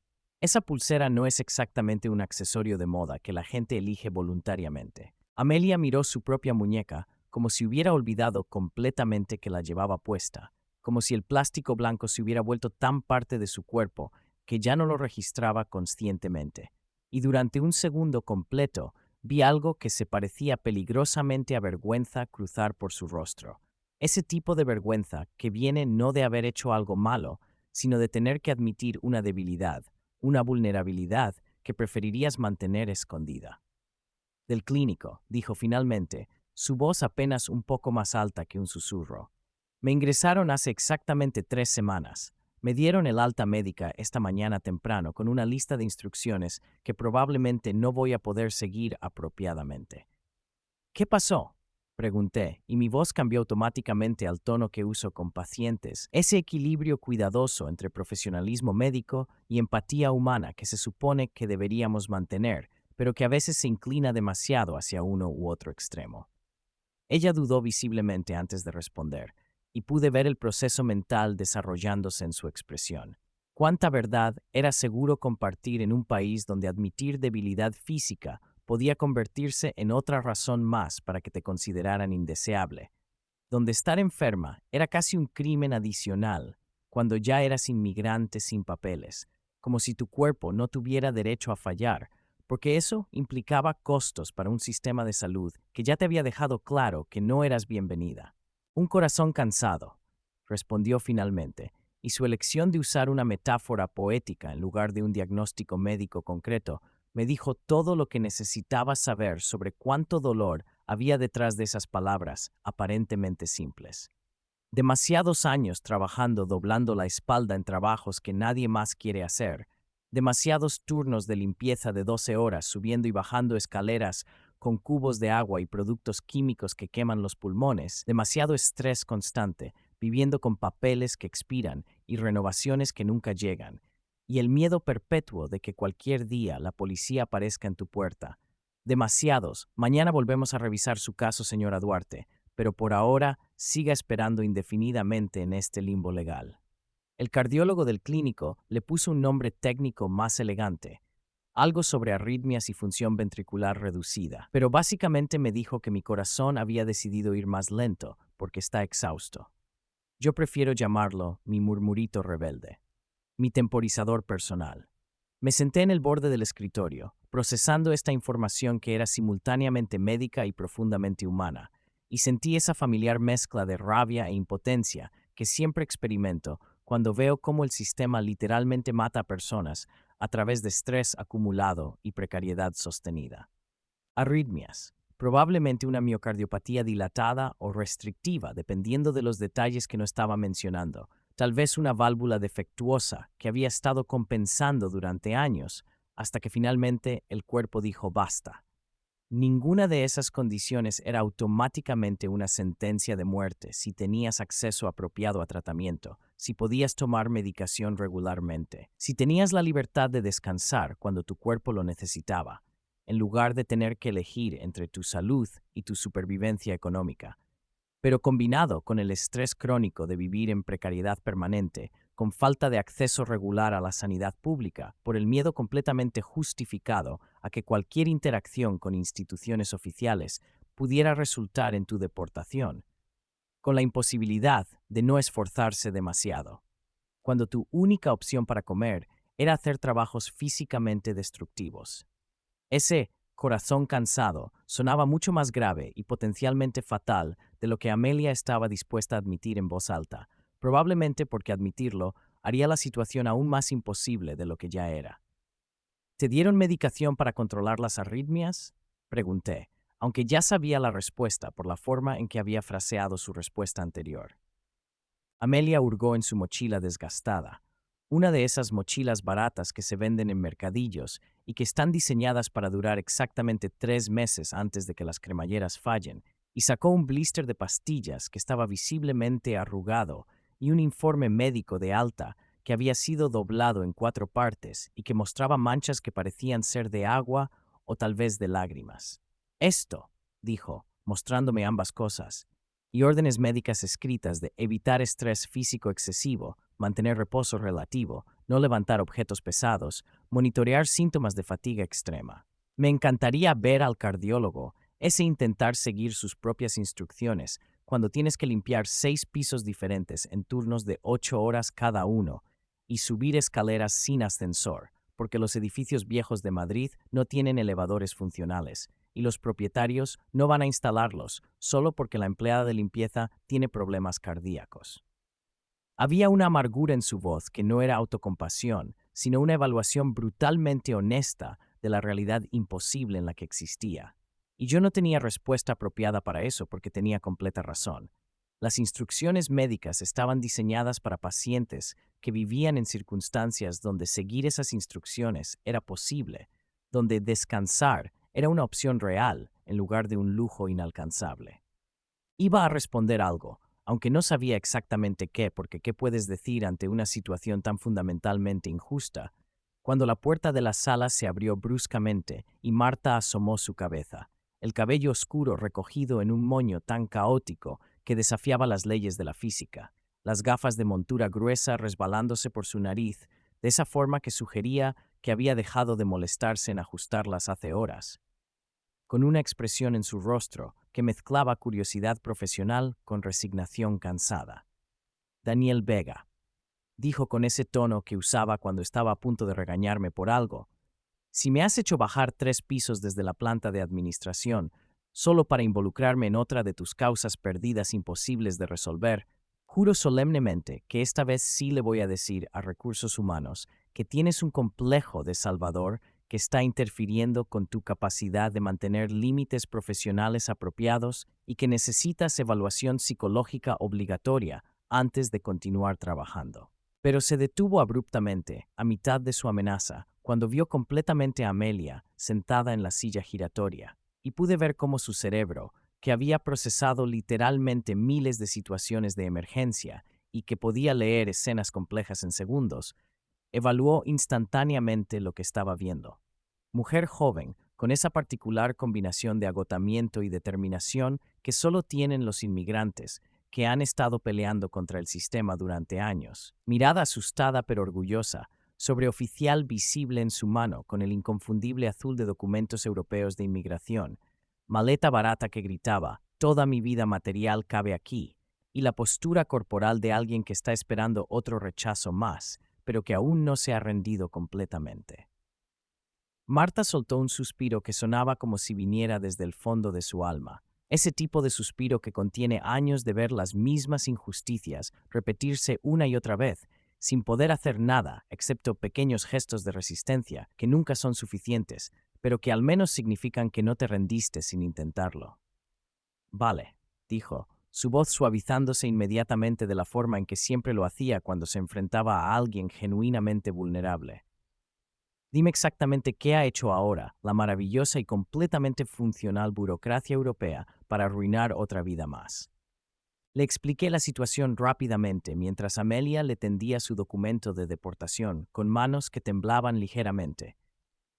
Esa pulsera no es exactamente un accesorio de moda que la gente elige voluntariamente. Amelia miró su propia muñeca como si hubiera olvidado completamente que la llevaba puesta, como si el plástico blanco se hubiera vuelto tan parte de su cuerpo que ya no lo registraba conscientemente. Y durante un segundo completo vi algo que se parecía peligrosamente a vergüenza cruzar por su rostro. Ese tipo de vergüenza que viene no de haber hecho algo malo, sino de tener que admitir una debilidad, una vulnerabilidad que preferirías mantener escondida. Del clínico, dijo finalmente, su voz apenas un poco más alta que un susurro. Me ingresaron hace exactamente 3 semanas. Me dieron el alta médica esta mañana temprano con una lista de instrucciones que probablemente no voy a poder seguir apropiadamente. ¿Qué pasó?, pregunté, y mi voz cambió automáticamente al tono que uso con pacientes, ese equilibrio cuidadoso entre profesionalismo médico y empatía humana que se supone que deberíamos mantener, pero que a veces se inclina demasiado hacia uno u otro extremo. Ella dudó visiblemente antes de responder, y pude ver el proceso mental desarrollándose en su expresión. Cuánta verdad era seguro compartir en un país donde admitir debilidad física podía convertirse en otra razón más para que te consideraran indeseable, donde estar enferma era casi un crimen adicional cuando ya eras inmigrante sin papeles, como si tu cuerpo no tuviera derecho a fallar, porque eso implicaba costos para un sistema de salud que ya te había dejado claro que no eras bienvenida. Un corazón cansado, respondió finalmente, y su elección de usar una metáfora poética en lugar de un diagnóstico médico concreto me dijo todo lo que necesitaba saber sobre cuánto dolor había detrás de esas palabras aparentemente simples. Demasiados años trabajando doblando la espalda en trabajos que nadie más quiere hacer, demasiados turnos de limpieza de 12 horas subiendo y bajando escaleras con cubos de agua y productos químicos que queman los pulmones, demasiado estrés constante, viviendo con papeles que expiran y renovaciones que nunca llegan, y el miedo perpetuo de que cualquier día la policía aparezca en tu puerta. Demasiados. Mañana volvemos a revisar su caso, señora Duarte, pero por ahora siga esperando indefinidamente en este limbo legal. El cardiólogo del clínico le puso un nombre técnico más elegante, algo sobre arritmias y función ventricular reducida, pero básicamente me dijo que mi corazón había decidido ir más lento porque está exhausto. Yo prefiero llamarlo mi murmurito rebelde, mi temporizador personal. Me senté en el borde del escritorio, procesando esta información que era simultáneamente médica y profundamente humana, y sentí esa familiar mezcla de rabia e impotencia que siempre experimento cuando veo cómo el sistema literalmente mata a personas a través de estrés acumulado y precariedad sostenida. Arritmias. Probablemente una miocardiopatía dilatada o restrictiva, dependiendo de los detalles que no estaba mencionando. Tal vez una válvula defectuosa que había estado compensando durante años, hasta que finalmente el cuerpo dijo basta. Ninguna de esas condiciones era automáticamente una sentencia de muerte si tenías acceso apropiado a tratamiento, si podías tomar medicación regularmente, si tenías la libertad de descansar cuando tu cuerpo lo necesitaba, en lugar de tener que elegir entre tu salud y tu supervivencia económica. Pero combinado con el estrés crónico de vivir en precariedad permanente, con falta de acceso regular a la sanidad pública, por el miedo completamente justificado a que cualquier interacción con instituciones oficiales pudiera resultar en tu deportación, con la imposibilidad de no esforzarse demasiado, cuando tu única opción para comer era hacer trabajos físicamente destructivos. Ese corazón cansado sonaba mucho más grave y potencialmente fatal de lo que Amelia estaba dispuesta a admitir en voz alta, probablemente porque admitirlo haría la situación aún más imposible de lo que ya era. ¿Te dieron medicación para controlar las arritmias?, pregunté, aunque ya sabía la respuesta por la forma en que había fraseado su respuesta anterior. Amelia hurgó en su mochila desgastada, una de esas mochilas baratas que se venden en mercadillos y que están diseñadas para durar exactamente 3 meses antes de que las cremalleras fallen, y sacó un blister de pastillas que estaba visiblemente arrugado y un informe médico de alta que había sido doblado en 4 partes y que mostraba manchas que parecían ser de agua o tal vez de lágrimas. Esto, dijo, mostrándome ambas cosas, y órdenes médicas escritas de evitar estrés físico excesivo, mantener reposo relativo, no levantar objetos pesados, monitorear síntomas de fatiga extrema. Me encantaría ver al cardiólogo ese intentar seguir sus propias instrucciones cuando tienes que limpiar 6 pisos diferentes en turnos de 8 horas cada uno y subir escaleras sin ascensor, porque los edificios viejos de Madrid no tienen elevadores funcionales y los propietarios no van a instalarlos solo porque la empleada de limpieza tiene problemas cardíacos. Había una amargura en su voz que no era autocompasión, sino una evaluación brutalmente honesta de la realidad imposible en la que existía. Y yo no tenía respuesta apropiada para eso porque tenía completa razón. Las instrucciones médicas estaban diseñadas para pacientes que vivían en circunstancias donde seguir esas instrucciones era posible, donde descansar era una opción real en lugar de un lujo inalcanzable. Iba a responder algo, aunque no sabía exactamente qué, porque ¿qué puedes decir ante una situación tan fundamentalmente injusta? Cuando la puerta de la sala se abrió bruscamente y Marta asomó su cabeza, el cabello oscuro recogido en un moño tan caótico que desafiaba las leyes de la física, las gafas de montura gruesa resbalándose por su nariz, de esa forma que sugería que había dejado de molestarse en ajustarlas hace horas, con una expresión en su rostro que mezclaba curiosidad profesional con resignación cansada. Daniel Vega, dijo con ese tono que usaba cuando estaba a punto de regañarme por algo, si me has hecho bajar 3 pisos desde la planta de administración, solo para involucrarme en otra de tus causas perdidas imposibles de resolver, juro solemnemente que esta vez sí le voy a decir a Recursos Humanos que tienes un complejo de Salvador que está interfiriendo con tu capacidad de mantener límites profesionales apropiados y que necesitas evaluación psicológica obligatoria antes de continuar trabajando. Pero se detuvo abruptamente, a mitad de su amenaza, cuando vio completamente a Amelia sentada en la silla giratoria, y pude ver cómo su cerebro, que había procesado literalmente miles de situaciones de emergencia y que podía leer escenas complejas en segundos, evaluó instantáneamente lo que estaba viendo. Mujer joven, con esa particular combinación de agotamiento y determinación que solo tienen los inmigrantes, que han estado peleando contra el sistema durante años. Mirada asustada pero orgullosa, sobreoficial visible en su mano con el inconfundible azul de documentos europeos de inmigración, maleta barata que gritaba, toda mi vida material cabe aquí, y la postura corporal de alguien que está esperando otro rechazo más, pero que aún no se ha rendido completamente. Marta soltó un suspiro que sonaba como si viniera desde el fondo de su alma, ese tipo de suspiro que contiene años de ver las mismas injusticias repetirse una y otra vez, sin poder hacer nada excepto pequeños gestos de resistencia que nunca son suficientes, pero que al menos significan que no te rendiste sin intentarlo. Vale, dijo, su voz suavizándose inmediatamente de la forma en que siempre lo hacía cuando se enfrentaba a alguien genuinamente vulnerable. Dime exactamente qué ha hecho ahora la maravillosa y completamente funcional burocracia europea para arruinar otra vida más. Le expliqué la situación rápidamente mientras Amelia le tendía su documento de deportación con manos que temblaban ligeramente.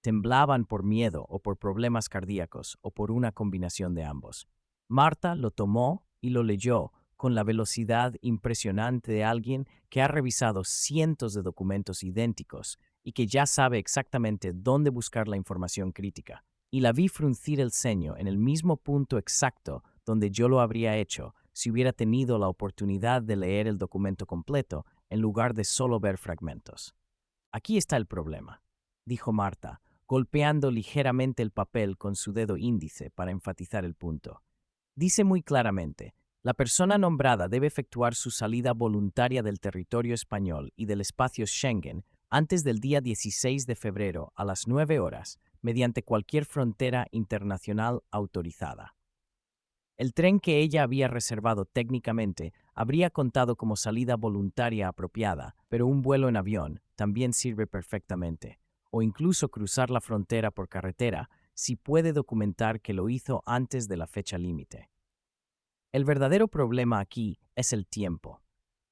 Temblaban por miedo o por problemas cardíacos o por una combinación de ambos. Marta lo tomó y lo leyó con la velocidad impresionante de alguien que ha revisado cientos de documentos idénticos y que ya sabe exactamente dónde buscar la información crítica. Y la vi fruncir el ceño en el mismo punto exacto donde yo lo habría hecho si hubiera tenido la oportunidad de leer el documento completo en lugar de solo ver fragmentos. Aquí está el problema, dijo Marta, golpeando ligeramente el papel con su dedo índice para enfatizar el punto. Dice muy claramente, la persona nombrada debe efectuar su salida voluntaria del territorio español y del espacio Schengen antes del día 16 de febrero a las 9 horas, mediante cualquier frontera internacional autorizada. El tren que ella había reservado técnicamente habría contado como salida voluntaria apropiada, pero un vuelo en avión también sirve perfectamente, o incluso cruzar la frontera por carretera si puede documentar que lo hizo antes de la fecha límite. El verdadero problema aquí es el tiempo.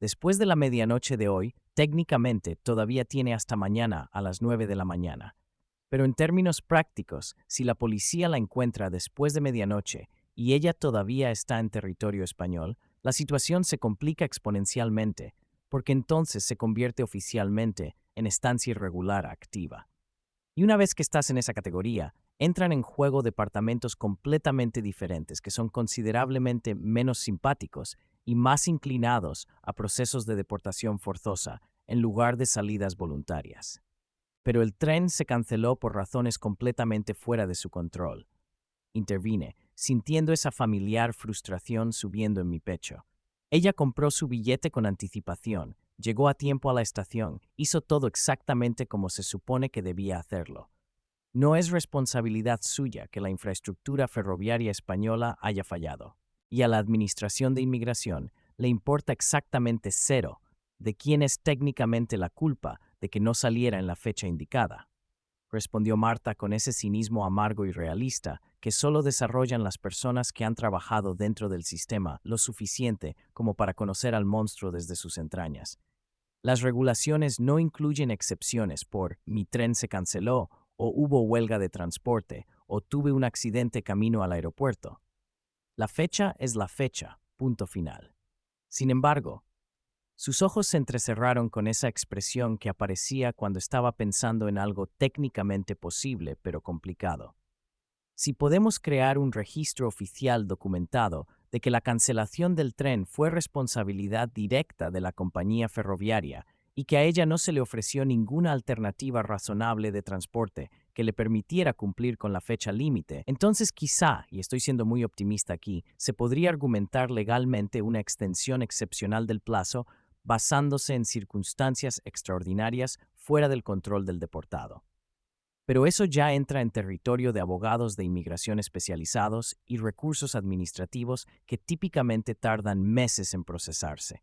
Después de la medianoche de hoy, técnicamente todavía tiene hasta mañana a las 9 de la mañana. Pero en términos prácticos, si la policía la encuentra después de medianoche y ella todavía está en territorio español, la situación se complica exponencialmente, porque entonces se convierte oficialmente en estancia irregular activa. Y una vez que estás en esa categoría, entran en juego departamentos completamente diferentes que son considerablemente menos simpáticos y más inclinados a procesos de deportación forzosa en lugar de salidas voluntarias. Pero el tren se canceló por razones completamente fuera de su control. Intervine, sintiendo esa familiar frustración subiendo en mi pecho. Ella compró su billete con anticipación, llegó a tiempo a la estación, hizo todo exactamente como se supone que debía hacerlo. No es responsabilidad suya que la infraestructura ferroviaria española haya fallado. Y a la Administración de Inmigración le importa exactamente cero de quién es técnicamente la culpa de que no saliera en la fecha indicada, respondió Marta con ese cinismo amargo y realista que solo desarrollan las personas que han trabajado dentro del sistema lo suficiente como para conocer al monstruo desde sus entrañas. Las regulaciones no incluyen excepciones por mi tren se canceló o hubo huelga de transporte o tuve un accidente camino al aeropuerto. La fecha es la fecha, Punto final. Sin embargo, sus ojos se entrecerraron con esa expresión que aparecía cuando estaba pensando en algo técnicamente posible pero complicado. Si podemos crear un registro oficial documentado de que la cancelación del tren fue responsabilidad directa de la compañía ferroviaria y que a ella no se le ofreció ninguna alternativa razonable de transporte que le permitiera cumplir con la fecha límite, entonces quizá, y estoy siendo muy optimista aquí, se podría argumentar legalmente una extensión excepcional del plazo basándose en circunstancias extraordinarias fuera del control del deportado. Pero eso ya entra en territorio de abogados de inmigración especializados y recursos administrativos que típicamente tardan meses en procesarse.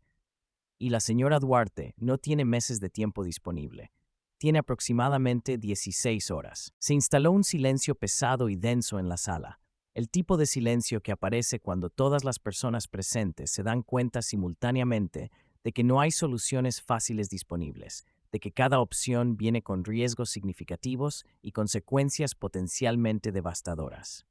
Y la señora Duarte no tiene meses de tiempo disponible. Tiene aproximadamente 16 horas. Se instaló un silencio pesado y denso en la sala, el tipo de silencio que aparece cuando todas las personas presentes se dan cuenta simultáneamente de que no hay soluciones fáciles disponibles, de que cada opción viene con riesgos significativos y consecuencias potencialmente devastadoras.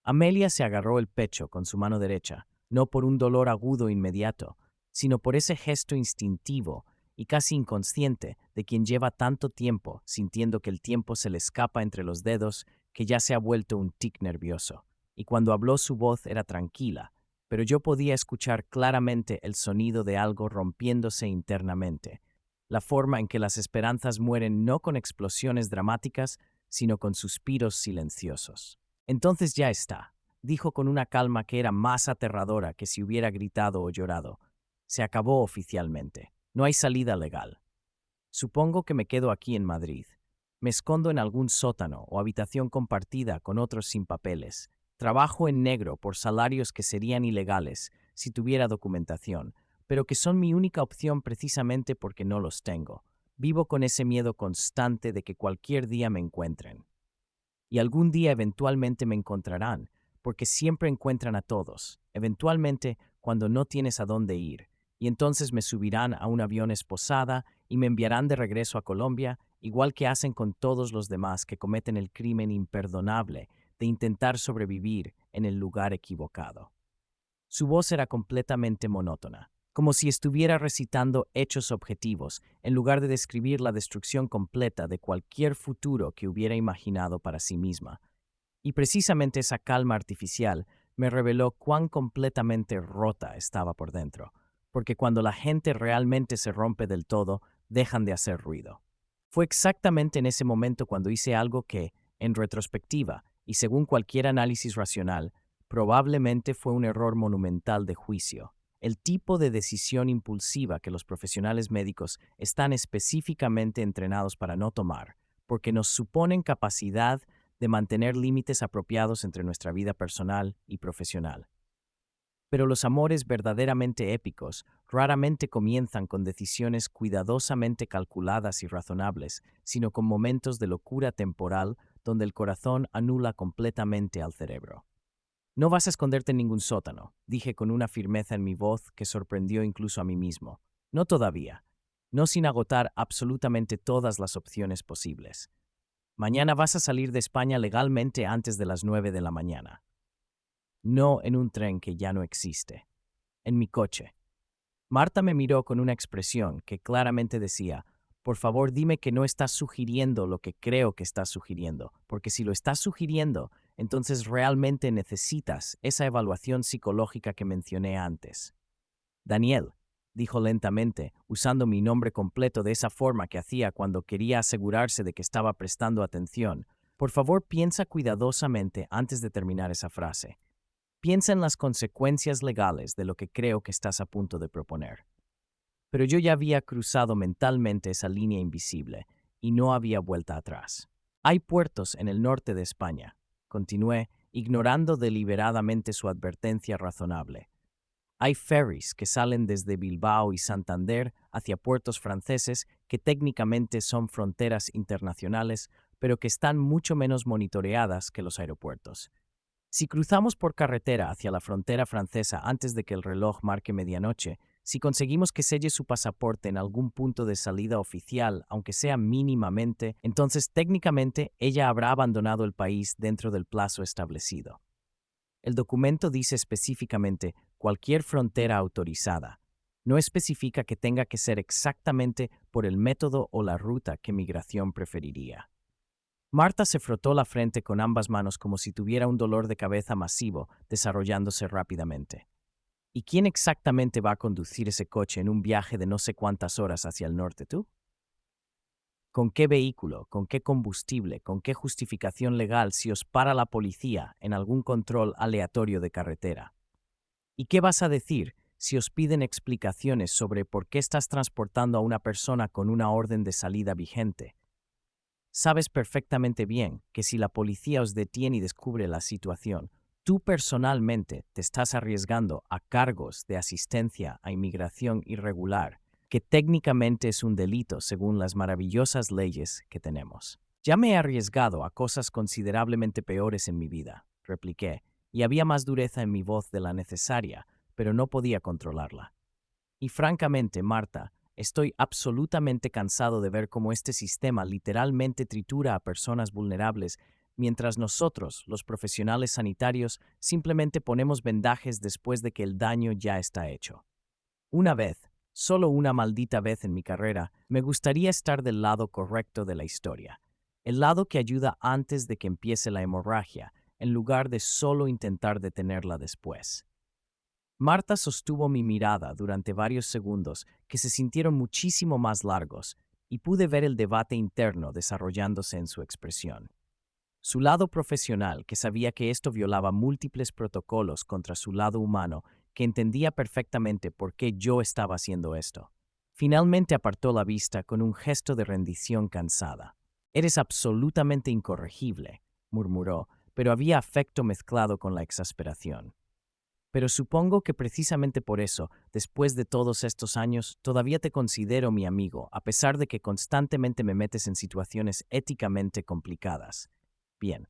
Amelia se agarró el pecho con su mano derecha, no por un dolor agudo inmediato, sino por ese gesto instintivo y casi inconsciente de quien lleva tanto tiempo sintiendo que el tiempo se le escapa entre los dedos que ya se ha vuelto un tic nervioso. Y cuando habló su voz era tranquila, pero yo podía escuchar claramente el sonido de algo rompiéndose internamente, la forma en que las esperanzas mueren no con explosiones dramáticas, sino con suspiros silenciosos. Entonces ya está, dijo con una calma que era más aterradora que si hubiera gritado o llorado. Se acabó oficialmente. No hay salida legal. Supongo que me quedo aquí en Madrid. Me escondo en algún sótano o habitación compartida con otros sin papeles. Trabajo en negro por salarios que serían ilegales si tuviera documentación, pero que son mi única opción precisamente porque no los tengo. Vivo con ese miedo constante de que cualquier día me encuentren. Y algún día eventualmente me encontrarán, porque siempre encuentran a todos, eventualmente cuando no tienes a dónde ir, y entonces me subirán a un avión esposada y me enviarán de regreso a Colombia, igual que hacen con todos los demás que cometen el crimen imperdonable de intentar sobrevivir en el lugar equivocado. Su voz era completamente monótona, como si estuviera recitando hechos objetivos, en lugar de describir la destrucción completa de cualquier futuro que hubiera imaginado para sí misma. Y precisamente esa calma artificial me reveló cuán completamente rota estaba por dentro, porque cuando la gente realmente se rompe del todo, dejan de hacer ruido. Fue exactamente en ese momento cuando hice algo que, en retrospectiva, y según cualquier análisis racional, probablemente fue un error monumental de juicio, el tipo de decisión impulsiva que los profesionales médicos están específicamente entrenados para no tomar, porque nos suponen capacidad de mantener límites apropiados entre nuestra vida personal y profesional. Pero los amores verdaderamente épicos raramente comienzan con decisiones cuidadosamente calculadas y razonables, sino con momentos de locura temporal donde el corazón anula completamente al cerebro. No vas a esconderte en ningún sótano, dije con una firmeza en mi voz que sorprendió incluso a mí mismo. No todavía. No sin agotar absolutamente todas las opciones posibles. Mañana vas a salir de España legalmente antes de las 9 de la mañana. No en un tren que ya no existe. En mi coche. Marta me miró con una expresión que claramente decía, por favor dime que no estás sugiriendo lo que creo que estás sugiriendo, porque si lo estás sugiriendo, entonces realmente necesitas esa evaluación psicológica que mencioné antes. Daniel, dijo lentamente, usando mi nombre completo de esa forma que hacía cuando quería asegurarse de que estaba prestando atención, por favor piensa cuidadosamente antes de terminar esa frase. Piensa en las consecuencias legales de lo que creo que estás a punto de proponer. Pero yo ya había cruzado mentalmente esa línea invisible y no había vuelta atrás. Hay puertos en el norte de España, continué, ignorando deliberadamente su advertencia razonable. Hay ferries que salen desde Bilbao y Santander hacia puertos franceses que técnicamente son fronteras internacionales, pero que están mucho menos monitoreadas que los aeropuertos. Si cruzamos por carretera hacia la frontera francesa antes de que el reloj marque medianoche, si conseguimos que selle su pasaporte en algún punto de salida oficial, aunque sea mínimamente, entonces técnicamente ella habrá abandonado el país dentro del plazo establecido. El documento dice específicamente cualquier frontera autorizada. No especifica que tenga que ser exactamente por el método o la ruta que migración preferiría. Marta se frotó la frente con ambas manos como si tuviera un dolor de cabeza masivo desarrollándose rápidamente. ¿Y quién exactamente va a conducir ese coche en un viaje de no sé cuántas horas hacia el norte, tú? ¿Con qué vehículo? ¿Con qué combustible? ¿Con qué justificación legal si os para la policía en algún control aleatorio de carretera? ¿Y qué vas a decir si os piden explicaciones sobre por qué estás transportando a una persona con una orden de salida vigente? Sabes perfectamente bien que si la policía os detiene y descubre la situación, tú personalmente te estás arriesgando a cargos de asistencia a inmigración irregular, que técnicamente es un delito según las maravillosas leyes que tenemos. Ya me he arriesgado a cosas considerablemente peores en mi vida, repliqué, y había más dureza en mi voz de la necesaria, pero no podía controlarla. Y francamente, Marta, estoy absolutamente cansado de ver cómo este sistema literalmente tritura a personas vulnerables, mientras nosotros, los profesionales sanitarios, simplemente ponemos vendajes después de que el daño ya está hecho. Una vez, solo una maldita vez en mi carrera, me gustaría estar del lado correcto de la historia, el lado que ayuda antes de que empiece la hemorragia, en lugar de solo intentar detenerla después. Marta sostuvo mi mirada durante varios segundos que se sintieron muchísimo más largos, y pude ver el debate interno desarrollándose en su expresión. Su lado profesional, que sabía que esto violaba múltiples protocolos contra su lado humano, que entendía perfectamente por qué yo estaba haciendo esto. Finalmente apartó la vista con un gesto de rendición cansada. Eres absolutamente incorregible, murmuró, pero había afecto mezclado con la exasperación. Pero supongo que precisamente por eso, después de todos estos años, todavía te considero mi amigo, a pesar de que constantemente me metes en situaciones éticamente complicadas. Bien,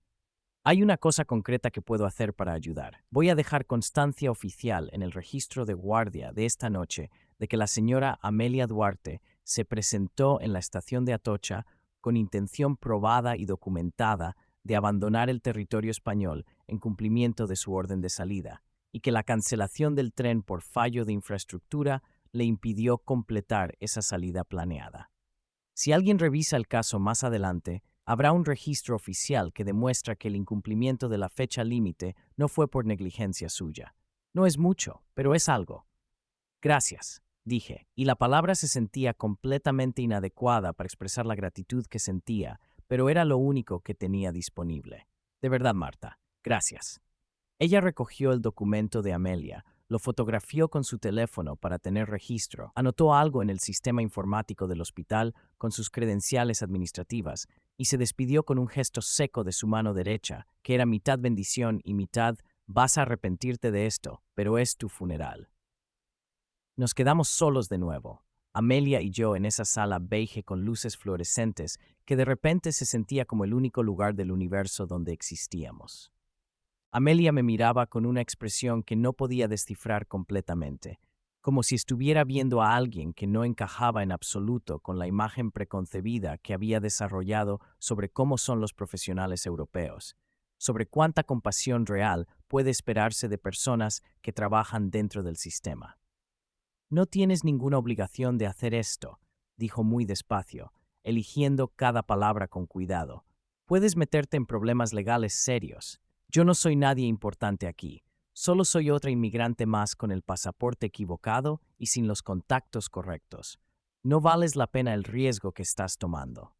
hay una cosa concreta que puedo hacer para ayudar. Voy a dejar constancia oficial en el registro de guardia de esta noche de que la señora Amelia Duarte se presentó en la estación de Atocha con intención probada y documentada de abandonar el territorio español en cumplimiento de su orden de salida, y que la cancelación del tren por fallo de infraestructura le impidió completar esa salida planeada. Si alguien revisa el caso más adelante, habrá un registro oficial que demuestra que el incumplimiento de la fecha límite no fue por negligencia suya. No es mucho, pero es algo. Gracias, dije, y la palabra se sentía completamente inadecuada para expresar la gratitud que sentía, pero era lo único que tenía disponible. De verdad, Marta, gracias. Ella recogió el documento de Amelia, lo fotografió con su teléfono para tener registro, anotó algo en el sistema informático del hospital con sus credenciales administrativas y se despidió con un gesto seco de su mano derecha, que era mitad bendición y mitad vas a arrepentirte de esto, pero es tu funeral. Nos quedamos solos de nuevo, Amelia y yo en esa sala beige con luces fluorescentes que de repente se sentía como el único lugar del universo donde existíamos. Amelia me miraba con una expresión que no podía descifrar completamente, como si estuviera viendo a alguien que no encajaba en absoluto con la imagen preconcebida que había desarrollado sobre cómo son los profesionales europeos, sobre cuánta compasión real puede esperarse de personas que trabajan dentro del sistema. No tienes ninguna obligación de hacer esto, dijo muy despacio, eligiendo cada palabra con cuidado. Puedes meterte en problemas legales serios. Yo no soy nadie importante aquí. Solo soy otra inmigrante más con el pasaporte equivocado y sin los contactos correctos. No vales la pena el riesgo que estás tomando.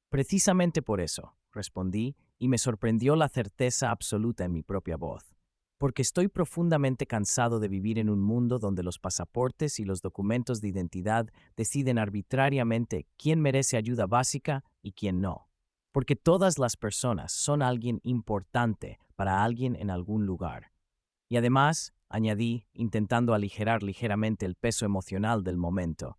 Precisamente por eso, respondí, y me sorprendió la certeza absoluta en mi propia voz. Porque estoy profundamente cansado de vivir en un mundo donde los pasaportes y los documentos de identidad deciden arbitrariamente quién merece ayuda básica y quién no. Porque todas las personas son alguien importante para alguien en algún lugar. Y además, añadí, intentando aligerar ligeramente el peso emocional del momento,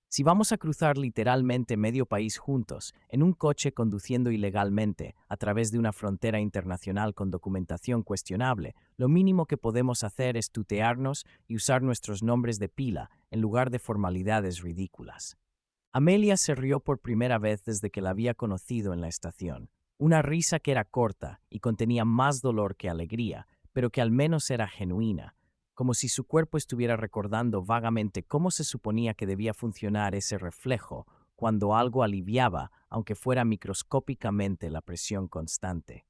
si vamos a cruzar literalmente medio país juntos, en un coche conduciendo ilegalmente, a través de una frontera internacional con documentación cuestionable, lo mínimo que podemos hacer es tutearnos y usar nuestros nombres de pila en lugar de formalidades ridículas. Amelia se rió por primera vez desde que la había conocido en la estación. Una risa que era corta y contenía más dolor que alegría, pero que al menos era genuina. como si su cuerpo estuviera recordando vagamente cómo se suponía que debía funcionar ese reflejo cuando algo aliviaba, aunque fuera microscópicamente, la presión constante.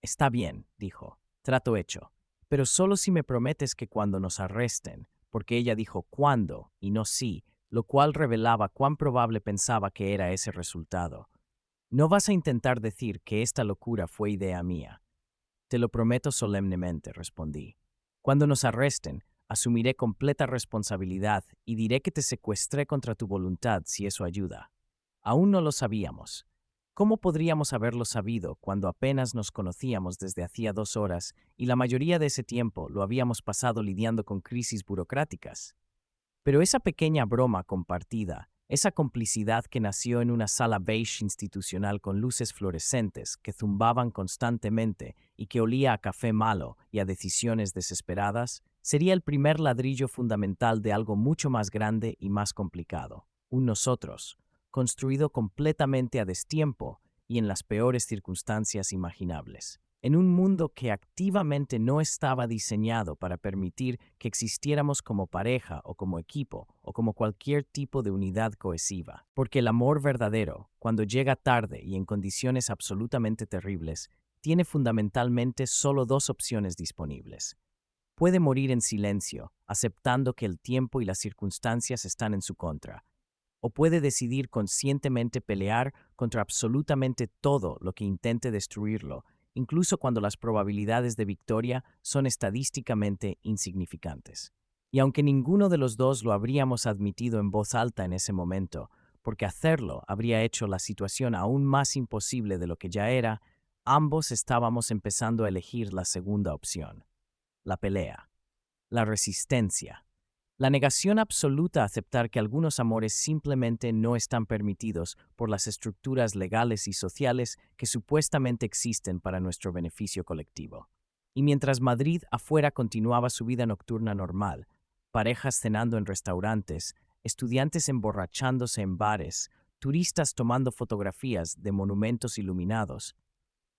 Está bien, dijo, trato hecho, pero solo si me prometes que cuando nos arresten, porque ella dijo cuándo y no sí, lo cual revelaba cuán probable pensaba que era ese resultado. No vas a intentar decir que esta locura fue idea mía. Te lo prometo solemnemente, respondí. Cuando nos arresten, asumiré completa responsabilidad y diré que te secuestré contra tu voluntad si eso ayuda. Aún no lo sabíamos. ¿Cómo podríamos haberlo sabido cuando apenas nos conocíamos desde hacía 2 horas y la mayoría de ese tiempo lo habíamos pasado lidiando con crisis burocráticas? Pero esa pequeña broma compartida, esa complicidad que nació en una sala beige institucional con luces fluorescentes que zumbaban constantemente y que olía a café malo y a decisiones desesperadas, sería el primer ladrillo fundamental de algo mucho más grande y más complicado, un nosotros, construido completamente a destiempo y en las peores circunstancias imaginables, en un mundo que activamente no estaba diseñado para permitir que existiéramos como pareja o como equipo o como cualquier tipo de unidad cohesiva. Porque el amor verdadero, cuando llega tarde y en condiciones absolutamente terribles, tiene fundamentalmente solo dos opciones disponibles. Puede morir en silencio, aceptando que el tiempo y las circunstancias están en su contra, o puede decidir conscientemente pelear contra absolutamente todo lo que intente destruirlo, incluso cuando las probabilidades de victoria son estadísticamente insignificantes. Y aunque ninguno de los dos lo habríamos admitido en voz alta en ese momento, porque hacerlo habría hecho la situación aún más imposible de lo que ya era, ambos estábamos empezando a elegir la segunda opción, la pelea, la resistencia. La negación absoluta a aceptar que algunos amores simplemente no están permitidos por las estructuras legales y sociales que supuestamente existen para nuestro beneficio colectivo. Y mientras Madrid afuera continuaba su vida nocturna normal, parejas cenando en restaurantes, estudiantes emborrachándose en bares, turistas tomando fotografías de monumentos iluminados,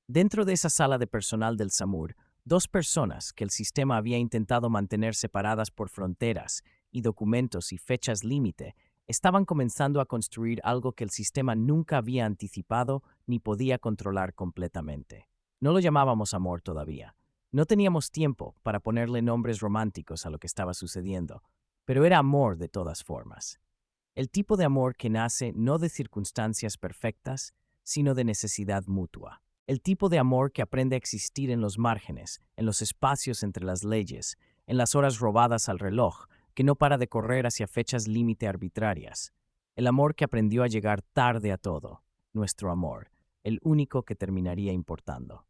dentro de esa sala de personal del SAMUR, dos personas que el sistema había intentado mantener separadas por fronteras y documentos y fechas límite, estaban comenzando a construir algo que el sistema nunca había anticipado ni podía controlar completamente. No lo llamábamos amor todavía. No teníamos tiempo para ponerle nombres románticos a lo que estaba sucediendo, pero era amor de todas formas. El tipo de amor que nace no de circunstancias perfectas, sino de necesidad mutua. El tipo de amor que aprende a existir en los márgenes, en los espacios entre las leyes, en las horas robadas al reloj, que no para de correr hacia fechas límite arbitrarias. El amor que aprendió a llegar tarde a todo. Nuestro amor, el único que terminaría importando.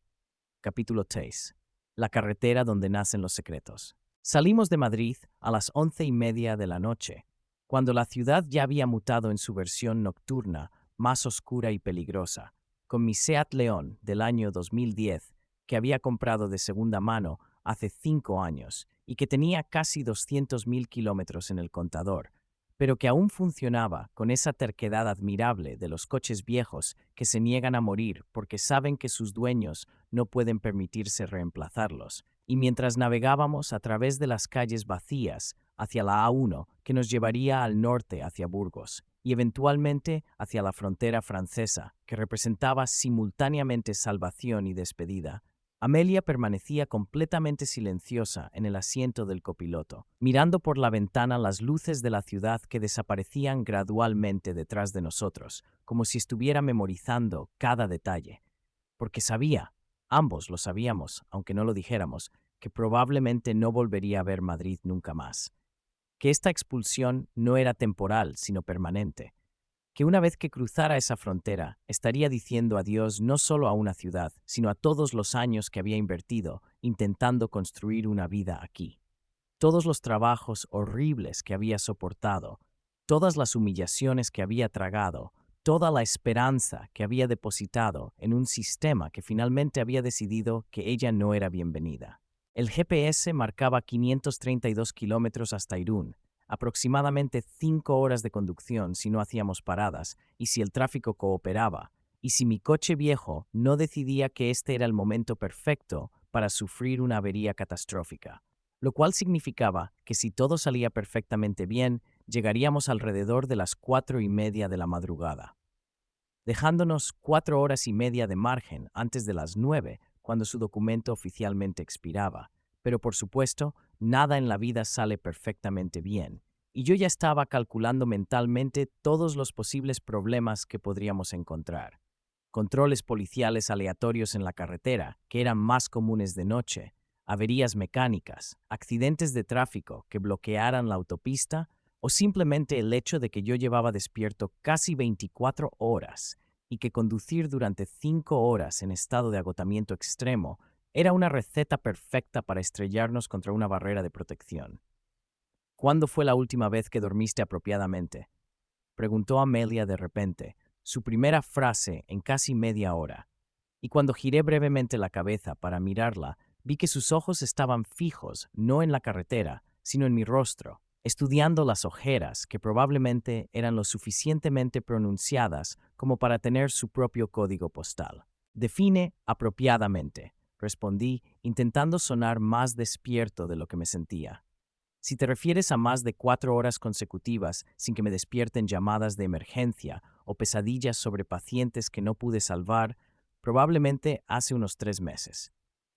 Capítulo 6. La carretera donde nacen los secretos. Salimos de Madrid a las 11:30 de la noche, cuando la ciudad ya había mutado en su versión nocturna, más oscura y peligrosa, con mi Seat León del año 2010, que había comprado de segunda mano hace 5 años y que tenía casi 200.000 kilómetros en el contador, pero que aún funcionaba con esa terquedad admirable de los coches viejos que se niegan a morir porque saben que sus dueños no pueden permitirse reemplazarlos. Y mientras navegábamos a través de las calles vacías hacia la A1 que nos llevaría al norte hacia Burgos y eventualmente hacia la frontera francesa, que representaba simultáneamente salvación y despedida, Amelia permanecía completamente silenciosa en el asiento del copiloto, mirando por la ventana las luces de la ciudad que desaparecían gradualmente detrás de nosotros, como si estuviera memorizando cada detalle. Porque sabía, ambos lo sabíamos, aunque no lo dijéramos, que probablemente no volvería a ver Madrid nunca más. Que esta expulsión no era temporal, sino permanente. Que una vez que cruzara esa frontera, estaría diciendo adiós no solo a una ciudad, sino a todos los años que había invertido intentando construir una vida aquí. Todos los trabajos horribles que había soportado, todas las humillaciones que había tragado, toda la esperanza que había depositado en un sistema que finalmente había decidido que ella no era bienvenida. El GPS marcaba 532 kilómetros hasta Irún, aproximadamente 5 horas de conducción si no hacíamos paradas y si el tráfico cooperaba, y si mi coche viejo no decidía que este era el momento perfecto para sufrir una avería catastrófica. lo cual significaba que si todo salía perfectamente bien, llegaríamos alrededor de las 4:30 de la madrugada, dejándonos 4 horas y media de margen antes de las 9, cuando su documento oficialmente expiraba. Pero por supuesto, nada en la vida sale perfectamente bien, y yo ya estaba calculando mentalmente todos los posibles problemas que podríamos encontrar. Controles policiales aleatorios en la carretera, que eran más comunes de noche, averías mecánicas, accidentes de tráfico que bloquearan la autopista, o simplemente el hecho de que yo llevaba despierto casi 24 horas y que conducir durante 5 horas en estado de agotamiento extremo era una receta perfecta para estrellarnos contra una barrera de protección. ¿Cuándo fue la última vez que dormiste apropiadamente?, preguntó Amelia de repente, su primera frase en casi media hora. Y cuando giré brevemente la cabeza para mirarla, vi que sus ojos estaban fijos no en la carretera, sino en mi rostro, estudiando las ojeras que probablemente eran lo suficientemente pronunciadas como para tener su propio código postal. Define apropiadamente, respondí, intentando sonar más despierto de lo que me sentía. Si te refieres a más de 4 horas consecutivas sin que me despierten llamadas de emergencia o pesadillas sobre pacientes que no pude salvar, probablemente hace unos 3 meses.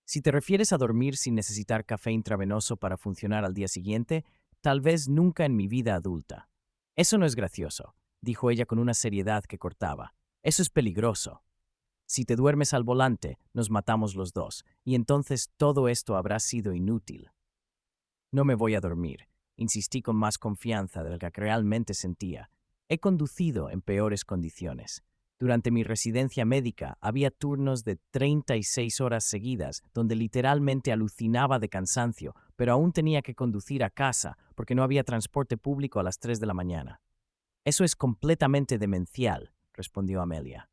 Si te refieres a dormir sin necesitar café intravenoso para funcionar al día siguiente, tal vez nunca en mi vida adulta. Eso no es gracioso, dijo ella con una seriedad que cortaba. Eso es peligroso. Si te duermes al volante, nos matamos los dos, y entonces todo esto habrá sido inútil. No me voy a dormir, insistí con más confianza de la que realmente sentía. He conducido en peores condiciones. Durante mi residencia médica había turnos de 36 horas seguidas donde literalmente alucinaba de cansancio, pero aún tenía que conducir a casa porque no había transporte público a las 3 de la mañana. Eso es completamente demencial, respondió Amelia.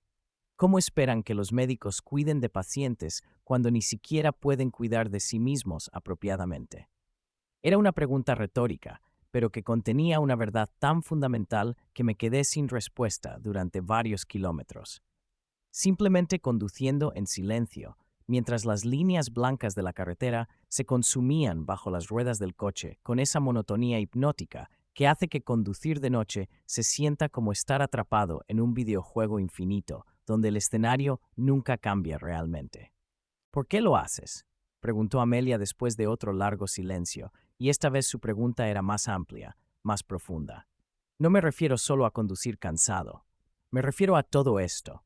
¿Cómo esperan que los médicos cuiden de pacientes cuando ni siquiera pueden cuidar de sí mismos apropiadamente? Era una pregunta retórica, pero que contenía una verdad tan fundamental que me quedé sin respuesta durante varios kilómetros. Simplemente conduciendo en silencio, mientras las líneas blancas de la carretera se consumían bajo las ruedas del coche con esa monotonía hipnótica que hace que conducir de noche se sienta como estar atrapado en un videojuego infinito, donde el escenario nunca cambia realmente. ¿Por qué lo haces?, preguntó Amelia después de otro largo silencio, y esta vez su pregunta era más amplia, más profunda. No me refiero solo a conducir cansado. Me refiero a todo esto.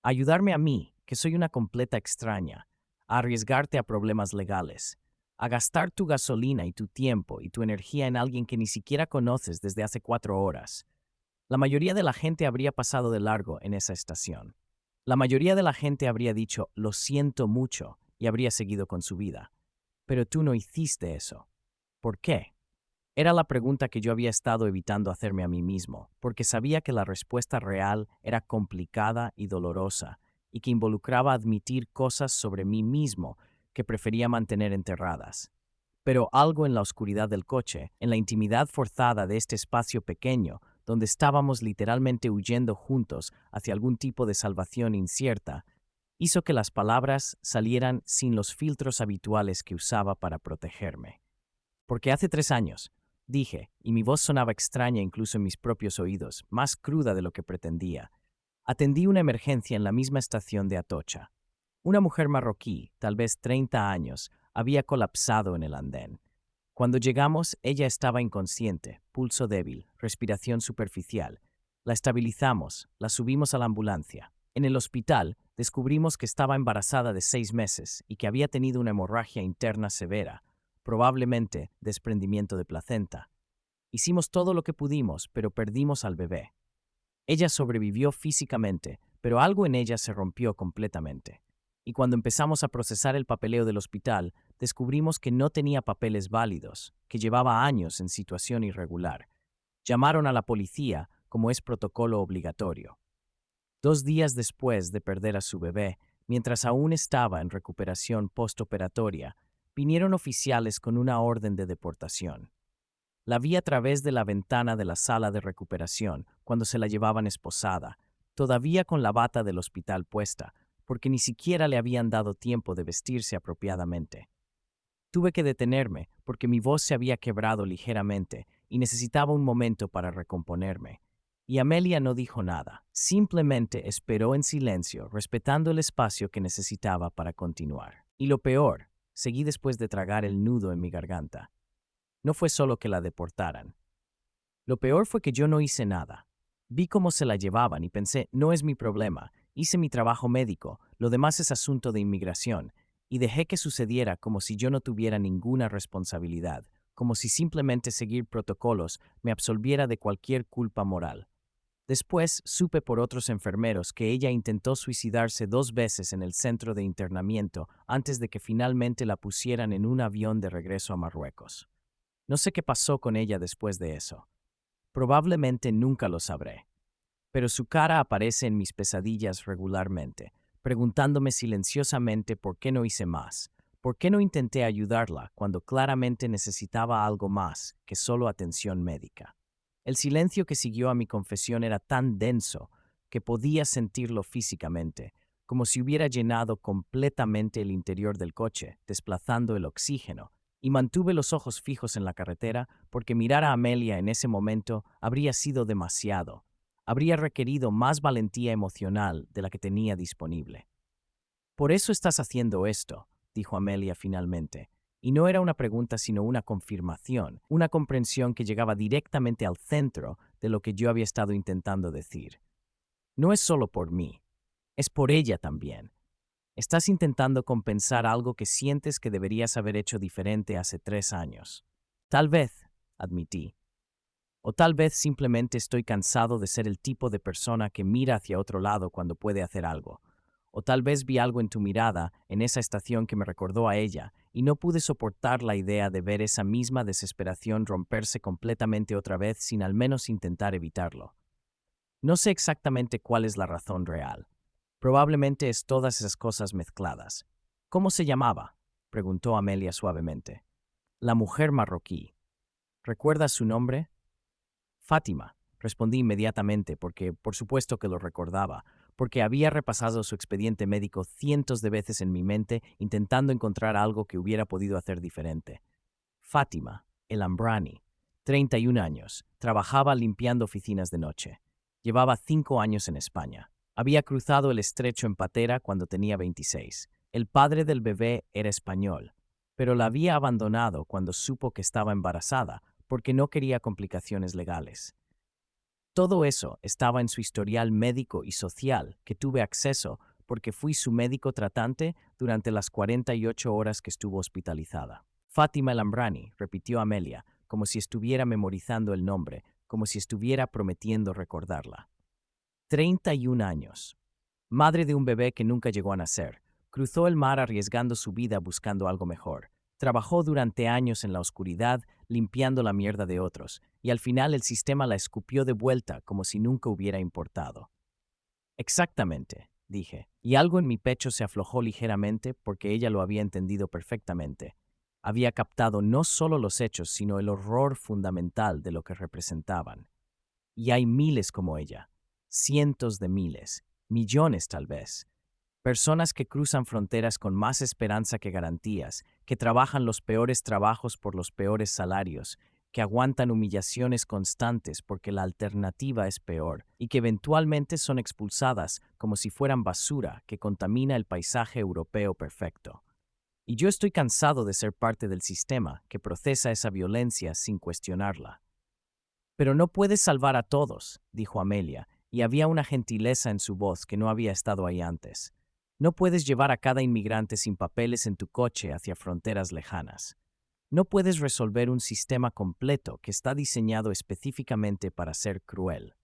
A ayudarme a mí, que soy una completa extraña, a arriesgarte a problemas legales, a gastar tu gasolina y tu tiempo y tu energía en alguien que ni siquiera conoces desde hace 4 horas. La mayoría de la gente habría pasado de largo en esa estación. La mayoría de la gente habría dicho, lo siento mucho, y habría seguido con su vida. Pero tú no hiciste eso. ¿Por qué? Era la pregunta que yo había estado evitando hacerme a mí mismo, porque sabía que la respuesta real era complicada y dolorosa, y que involucraba admitir cosas sobre mí mismo que prefería mantener enterradas. Pero algo en la oscuridad del coche, en la intimidad forzada de este espacio pequeño, donde estábamos literalmente huyendo juntos hacia algún tipo de salvación incierta, hizo que las palabras salieran sin los filtros habituales que usaba para protegerme. Porque hace 3 años, dije, y mi voz sonaba extraña incluso en mis propios oídos, más cruda de lo que pretendía, atendí una emergencia en la misma estación de Atocha. Una mujer marroquí, tal vez 30 años, había colapsado en el andén. Cuando llegamos, ella estaba inconsciente, pulso débil, respiración superficial. La estabilizamos, la subimos a la ambulancia. En el hospital, descubrimos que estaba embarazada de 6 meses y que había tenido una hemorragia interna severa, probablemente desprendimiento de placenta. Hicimos todo lo que pudimos, pero perdimos al bebé. Ella sobrevivió físicamente, pero algo en ella se rompió completamente. Y cuando empezamos a procesar el papeleo del hospital, descubrimos que no tenía papeles válidos, que llevaba años en situación irregular. Llamaron a la policía, como es protocolo obligatorio. 2 días después de perder a su bebé, mientras aún estaba en recuperación postoperatoria, vinieron oficiales con una orden de deportación. La vi a través de la ventana de la sala de recuperación cuando se la llevaban esposada, todavía con la bata del hospital puesta, porque ni siquiera le habían dado tiempo de vestirse apropiadamente. Tuve que detenerme porque mi voz se había quebrado ligeramente y necesitaba un momento para recomponerme. Y Amelia no dijo nada, simplemente esperó en silencio, respetando el espacio que necesitaba para continuar. Y lo peor, seguí después de tragar el nudo en mi garganta. No fue solo que la deportaran. Lo peor fue que yo no hice nada. Vi cómo se la llevaban y pensé, no es mi problema, hice mi trabajo médico, lo demás es asunto de inmigración, y dejé que sucediera como si yo no tuviera ninguna responsabilidad, como si simplemente seguir protocolos me absolviera de cualquier culpa moral. Después supe por otros enfermeros que ella intentó suicidarse 2 veces en el centro de internamiento antes de que finalmente la pusieran en un avión de regreso a Marruecos. No sé qué pasó con ella después de eso. Probablemente nunca lo sabré, pero su cara aparece en mis pesadillas regularmente, preguntándome silenciosamente por qué no hice más, por qué no intenté ayudarla cuando claramente necesitaba algo más que solo atención médica. El silencio que siguió a mi confesión era tan denso que podía sentirlo físicamente, como si hubiera llenado completamente el interior del coche, desplazando el oxígeno, y mantuve los ojos fijos en la carretera porque mirar a Amelia en ese momento habría sido demasiado. Habría requerido más valentía emocional de la que tenía disponible. Por eso estás haciendo esto, dijo Amelia finalmente, y no era una pregunta sino una confirmación, una comprensión que llegaba directamente al centro de lo que yo había estado intentando decir. No es solo por mí, es por ella también. Estás intentando compensar algo que sientes que deberías haber hecho diferente hace 3 años. Tal vez, admití. O tal vez simplemente estoy cansado de ser el tipo de persona que mira hacia otro lado cuando puede hacer algo. O tal vez vi algo en tu mirada en esa estación que me recordó a ella y no pude soportar la idea de ver esa misma desesperación romperse completamente otra vez sin al menos intentar evitarlo. No sé exactamente cuál es la razón real. Probablemente es todas esas cosas mezcladas. ¿Cómo se llamaba?, preguntó Amelia suavemente. La mujer marroquí. ¿Recuerdas su nombre? Fátima, respondí inmediatamente porque, por supuesto que lo recordaba, porque había repasado su expediente médico cientos de veces en mi mente intentando encontrar algo que hubiera podido hacer diferente. Fátima, el Ambrani, 31 años, trabajaba limpiando oficinas de noche. Llevaba 5 años en España. Había cruzado el estrecho en patera cuando tenía 26. El padre del bebé era español, pero la había abandonado cuando supo que estaba embarazada porque no quería complicaciones legales. Todo eso estaba en su historial médico y social que tuve acceso porque fui su médico tratante durante las 48 horas que estuvo hospitalizada. Fátima El-Ambrani, repitió Amelia, como si estuviera memorizando el nombre, como si estuviera prometiendo recordarla. 31 años. Madre de un bebé que nunca llegó a nacer. Cruzó el mar arriesgando su vida buscando algo mejor. Trabajó durante años en la oscuridad, limpiando la mierda de otros, y al final el sistema la escupió de vuelta como si nunca hubiera importado. Exactamente, dije, y algo en mi pecho se aflojó ligeramente porque ella lo había entendido perfectamente. Había captado no solo los hechos, sino el horror fundamental de lo que representaban. Y hay miles como ella, cientos de miles, millones tal vez. Personas que cruzan fronteras con más esperanza que garantías, que trabajan los peores trabajos por los peores salarios, que aguantan humillaciones constantes porque la alternativa es peor, y que eventualmente son expulsadas como si fueran basura que contamina el paisaje europeo perfecto. Y yo estoy cansado de ser parte del sistema que procesa esa violencia sin cuestionarla. Pero no puedes salvar a todos, dijo Amelia, y había una gentileza en su voz que no había estado ahí antes. No puedes llevar a cada inmigrante sin papeles en tu coche hacia fronteras lejanas. No puedes resolver un sistema completo que está diseñado específicamente para ser cruel.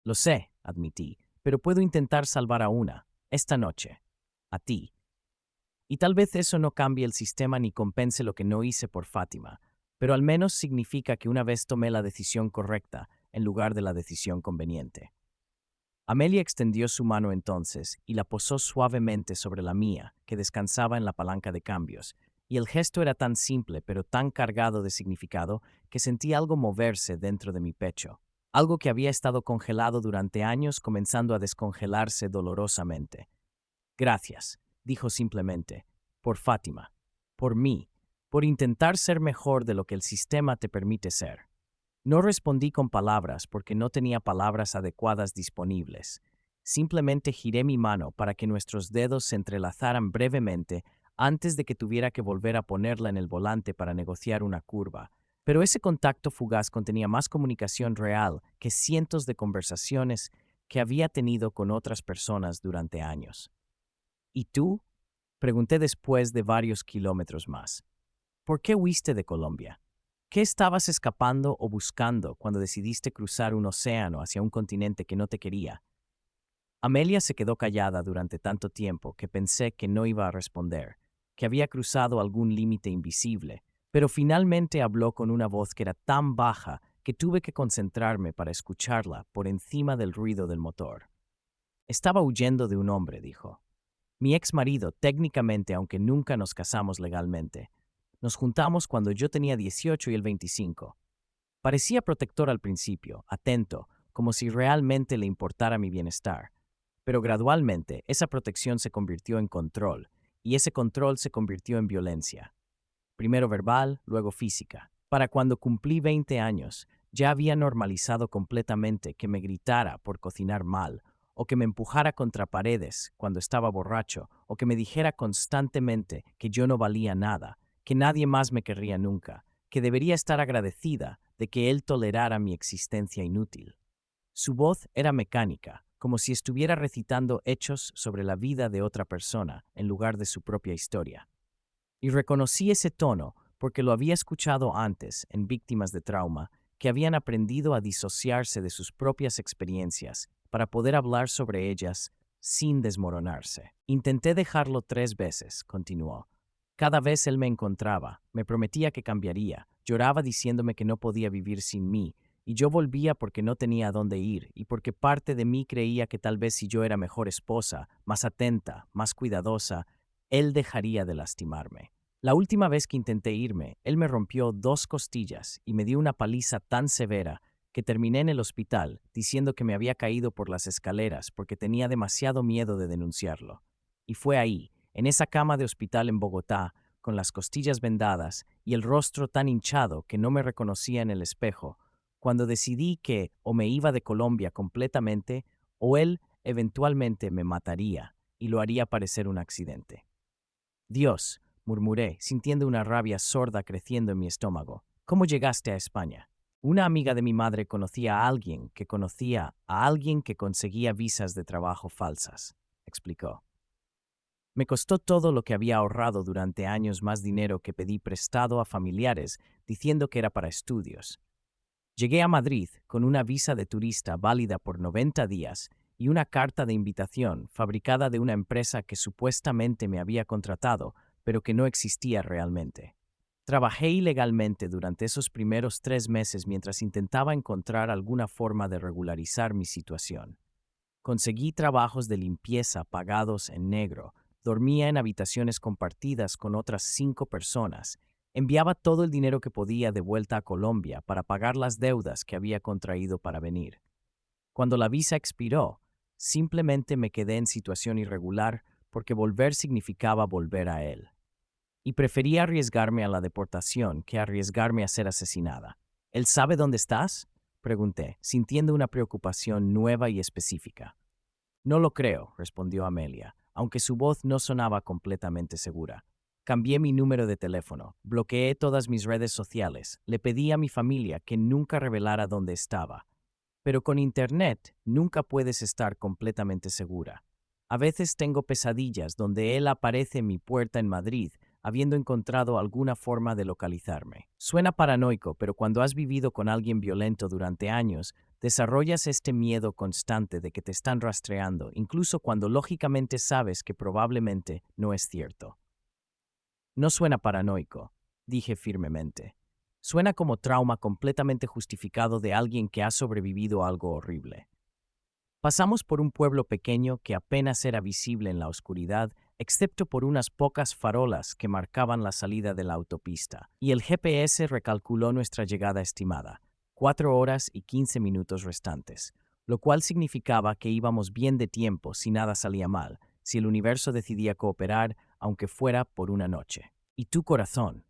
Lo sé, admití, pero puedo intentar salvar a una, esta noche, a ti. Y tal vez eso no cambie el sistema ni compense lo que no hice por Fátima, pero al menos significa que una vez tomé la decisión correcta en lugar de la decisión conveniente. Amelia extendió su mano entonces y la posó suavemente sobre la mía, que descansaba en la palanca de cambios, y el gesto era tan simple pero tan cargado de significado que sentí algo moverse dentro de mi pecho, algo que había estado congelado durante años comenzando a descongelarse dolorosamente. Gracias, dijo simplemente, por Fátima, por mí, por intentar ser mejor de lo que el sistema te permite ser. No respondí con palabras porque no tenía palabras adecuadas disponibles. Simplemente giré mi mano para que nuestros dedos se entrelazaran brevemente antes de que tuviera que volver a ponerla en el volante para negociar una curva. Pero ese contacto fugaz contenía más comunicación real que cientos de conversaciones que había tenido con otras personas durante años. ¿Y tú? Pregunté después de varios kilómetros más. ¿Por qué huiste de Colombia? ¿Qué estabas escapando o buscando cuando decidiste cruzar un océano hacia un continente que no te quería? Amelia se quedó callada durante tanto tiempo que pensé que no iba a responder, que había cruzado algún límite invisible, pero finalmente habló con una voz que era tan baja que tuve que concentrarme para escucharla por encima del ruido del motor. Estaba huyendo de un hombre, dijo. Mi ex marido, técnicamente, aunque nunca nos casamos legalmente. Nos juntamos cuando yo tenía 18 y él 25. Parecía protector al principio, atento, como si realmente le importara mi bienestar. Pero gradualmente, esa protección se convirtió en control, y ese control se convirtió en violencia. Primero verbal, luego física. Para cuando cumplí 20 años, ya había normalizado completamente que me gritara por cocinar mal, o que me empujara contra paredes cuando estaba borracho, o que me dijera constantemente que yo no valía nada, que nadie más me querría nunca, que debería estar agradecida de que él tolerara mi existencia inútil. Su voz era mecánica, como si estuviera recitando hechos sobre la vida de otra persona en lugar de su propia historia. Y reconocí ese tono porque lo había escuchado antes en víctimas de trauma que habían aprendido a disociarse de sus propias experiencias para poder hablar sobre ellas sin desmoronarse. Intenté dejarlo 3 veces, continuó. Cada vez él me encontraba, me prometía que cambiaría, lloraba diciéndome que no podía vivir sin mí, y yo volvía porque no tenía a dónde ir y porque parte de mí creía que tal vez si yo era mejor esposa, más atenta, más cuidadosa, él dejaría de lastimarme. La última vez que intenté irme, él me rompió 2 costillas y me dio una paliza tan severa que terminé en el hospital diciendo que me había caído por las escaleras porque tenía demasiado miedo de denunciarlo. Y fue ahí, en esa cama de hospital en Bogotá, con las costillas vendadas y el rostro tan hinchado que no me reconocía en el espejo, cuando decidí que o me iba de Colombia completamente o él eventualmente me mataría y lo haría parecer un accidente. Dios, murmuré, sintiendo una rabia sorda creciendo en mi estómago. ¿Cómo llegaste a España? Una amiga de mi madre conocía a alguien que conocía a alguien que conseguía visas de trabajo falsas, explicó. Me costó todo lo que había ahorrado durante años más dinero que pedí prestado a familiares diciendo que era para estudios. Llegué a Madrid con una visa de turista válida por 90 días y una carta de invitación fabricada de una empresa que supuestamente me había contratado, pero que no existía realmente. Trabajé ilegalmente durante esos primeros 3 meses mientras intentaba encontrar alguna forma de regularizar mi situación. Conseguí trabajos de limpieza pagados en negro, dormía en habitaciones compartidas con otras 5 personas, enviaba todo el dinero que podía de vuelta a Colombia para pagar las deudas que había contraído para venir. Cuando la visa expiró, simplemente me quedé en situación irregular porque volver significaba volver a él. Y prefería arriesgarme a la deportación que arriesgarme a ser asesinada. ¿Él sabe dónde estás? Pregunté, sintiendo una preocupación nueva y específica. No lo creo, respondió Amelia, aunque su voz no sonaba completamente segura. Cambié mi número de teléfono, bloqueé todas mis redes sociales, le pedí a mi familia que nunca revelara dónde estaba. Pero con Internet nunca puedes estar completamente segura. A veces tengo pesadillas donde él aparece en mi puerta en Madrid, habiendo encontrado alguna forma de localizarme. Suena paranoico, pero cuando has vivido con alguien violento durante años, desarrollas este miedo constante de que te están rastreando, incluso cuando lógicamente sabes que probablemente no es cierto. No suena paranoico, dije firmemente. Suena como trauma completamente justificado de alguien que ha sobrevivido a algo horrible. Pasamos por un pueblo pequeño que apenas era visible en la oscuridad, excepto por unas pocas farolas que marcaban la salida de la autopista, y el GPS recalculó nuestra llegada estimada, 4 horas y 15 minutos restantes, lo cual significaba que íbamos bien de tiempo si nada salía mal, si el universo decidía cooperar, aunque fuera por una noche. ¿Y tu corazón?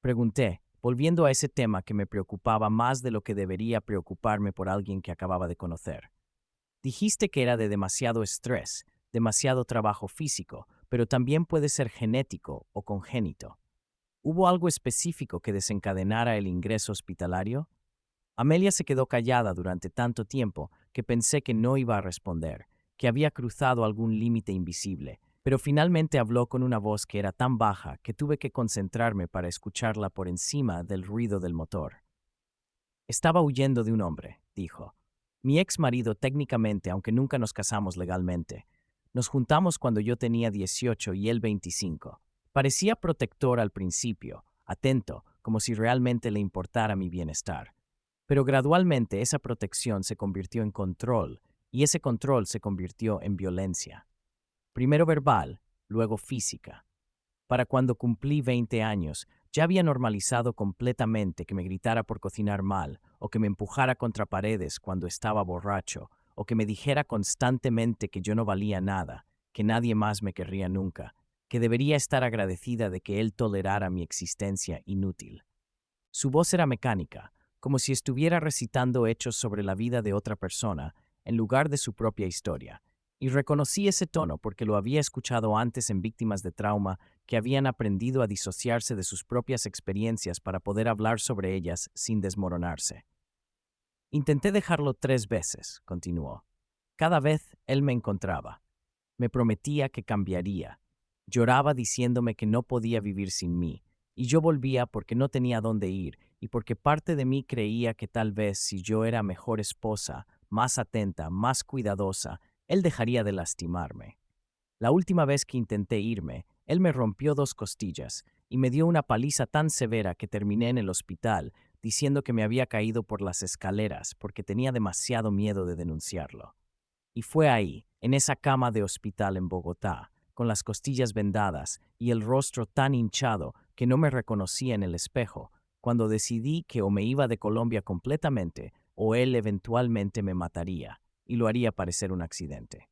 Pregunté, volviendo a ese tema que me preocupaba más de lo que debería preocuparme por alguien que acababa de conocer. Dijiste que era de demasiado estrés, demasiado trabajo físico, pero también puede ser genético o congénito. ¿Hubo algo específico que desencadenara el ingreso hospitalario? Amelia se quedó callada durante tanto tiempo que pensé que no iba a responder, que había cruzado algún límite invisible, pero finalmente habló con una voz que era tan baja que tuve que concentrarme para escucharla por encima del ruido del motor. Estaba huyendo de un hombre, dijo. Mi ex marido técnicamente, aunque nunca nos casamos legalmente. Nos juntamos cuando yo tenía 18 y él 25. Parecía protector al principio, atento, como si realmente le importara mi bienestar. Pero gradualmente esa protección se convirtió en control, y ese control se convirtió en violencia. Primero verbal, luego física. Para cuando cumplí 20 años, ya había normalizado completamente que me gritara por cocinar mal, o que me empujara contra paredes cuando estaba borracho, o que me dijera constantemente que yo no valía nada, que nadie más me querría nunca, que debería estar agradecida de que él tolerara mi existencia inútil. Su voz era mecánica, como si estuviera recitando hechos sobre la vida de otra persona, en lugar de su propia historia. Y reconocí ese tono porque lo había escuchado antes en víctimas de trauma que habían aprendido a disociarse de sus propias experiencias para poder hablar sobre ellas sin desmoronarse. Intenté dejarlo 3 veces, continuó. Cada vez él me encontraba. Me prometía que cambiaría. Lloraba diciéndome que no podía vivir sin mí, y yo volvía porque no tenía dónde ir y porque parte de mí creía que tal vez si yo era mejor esposa, más atenta, más cuidadosa, él dejaría de lastimarme. La última vez que intenté irme, él me rompió 2 costillas y me dio una paliza tan severa que terminé en el hospital diciendo que me había caído por las escaleras porque tenía demasiado miedo de denunciarlo. Y fue ahí, en esa cama de hospital en Bogotá, con las costillas vendadas y el rostro tan hinchado que no me reconocía en el espejo, cuando decidí que o me iba de Colombia completamente o él eventualmente me mataría, y lo haría parecer un accidente.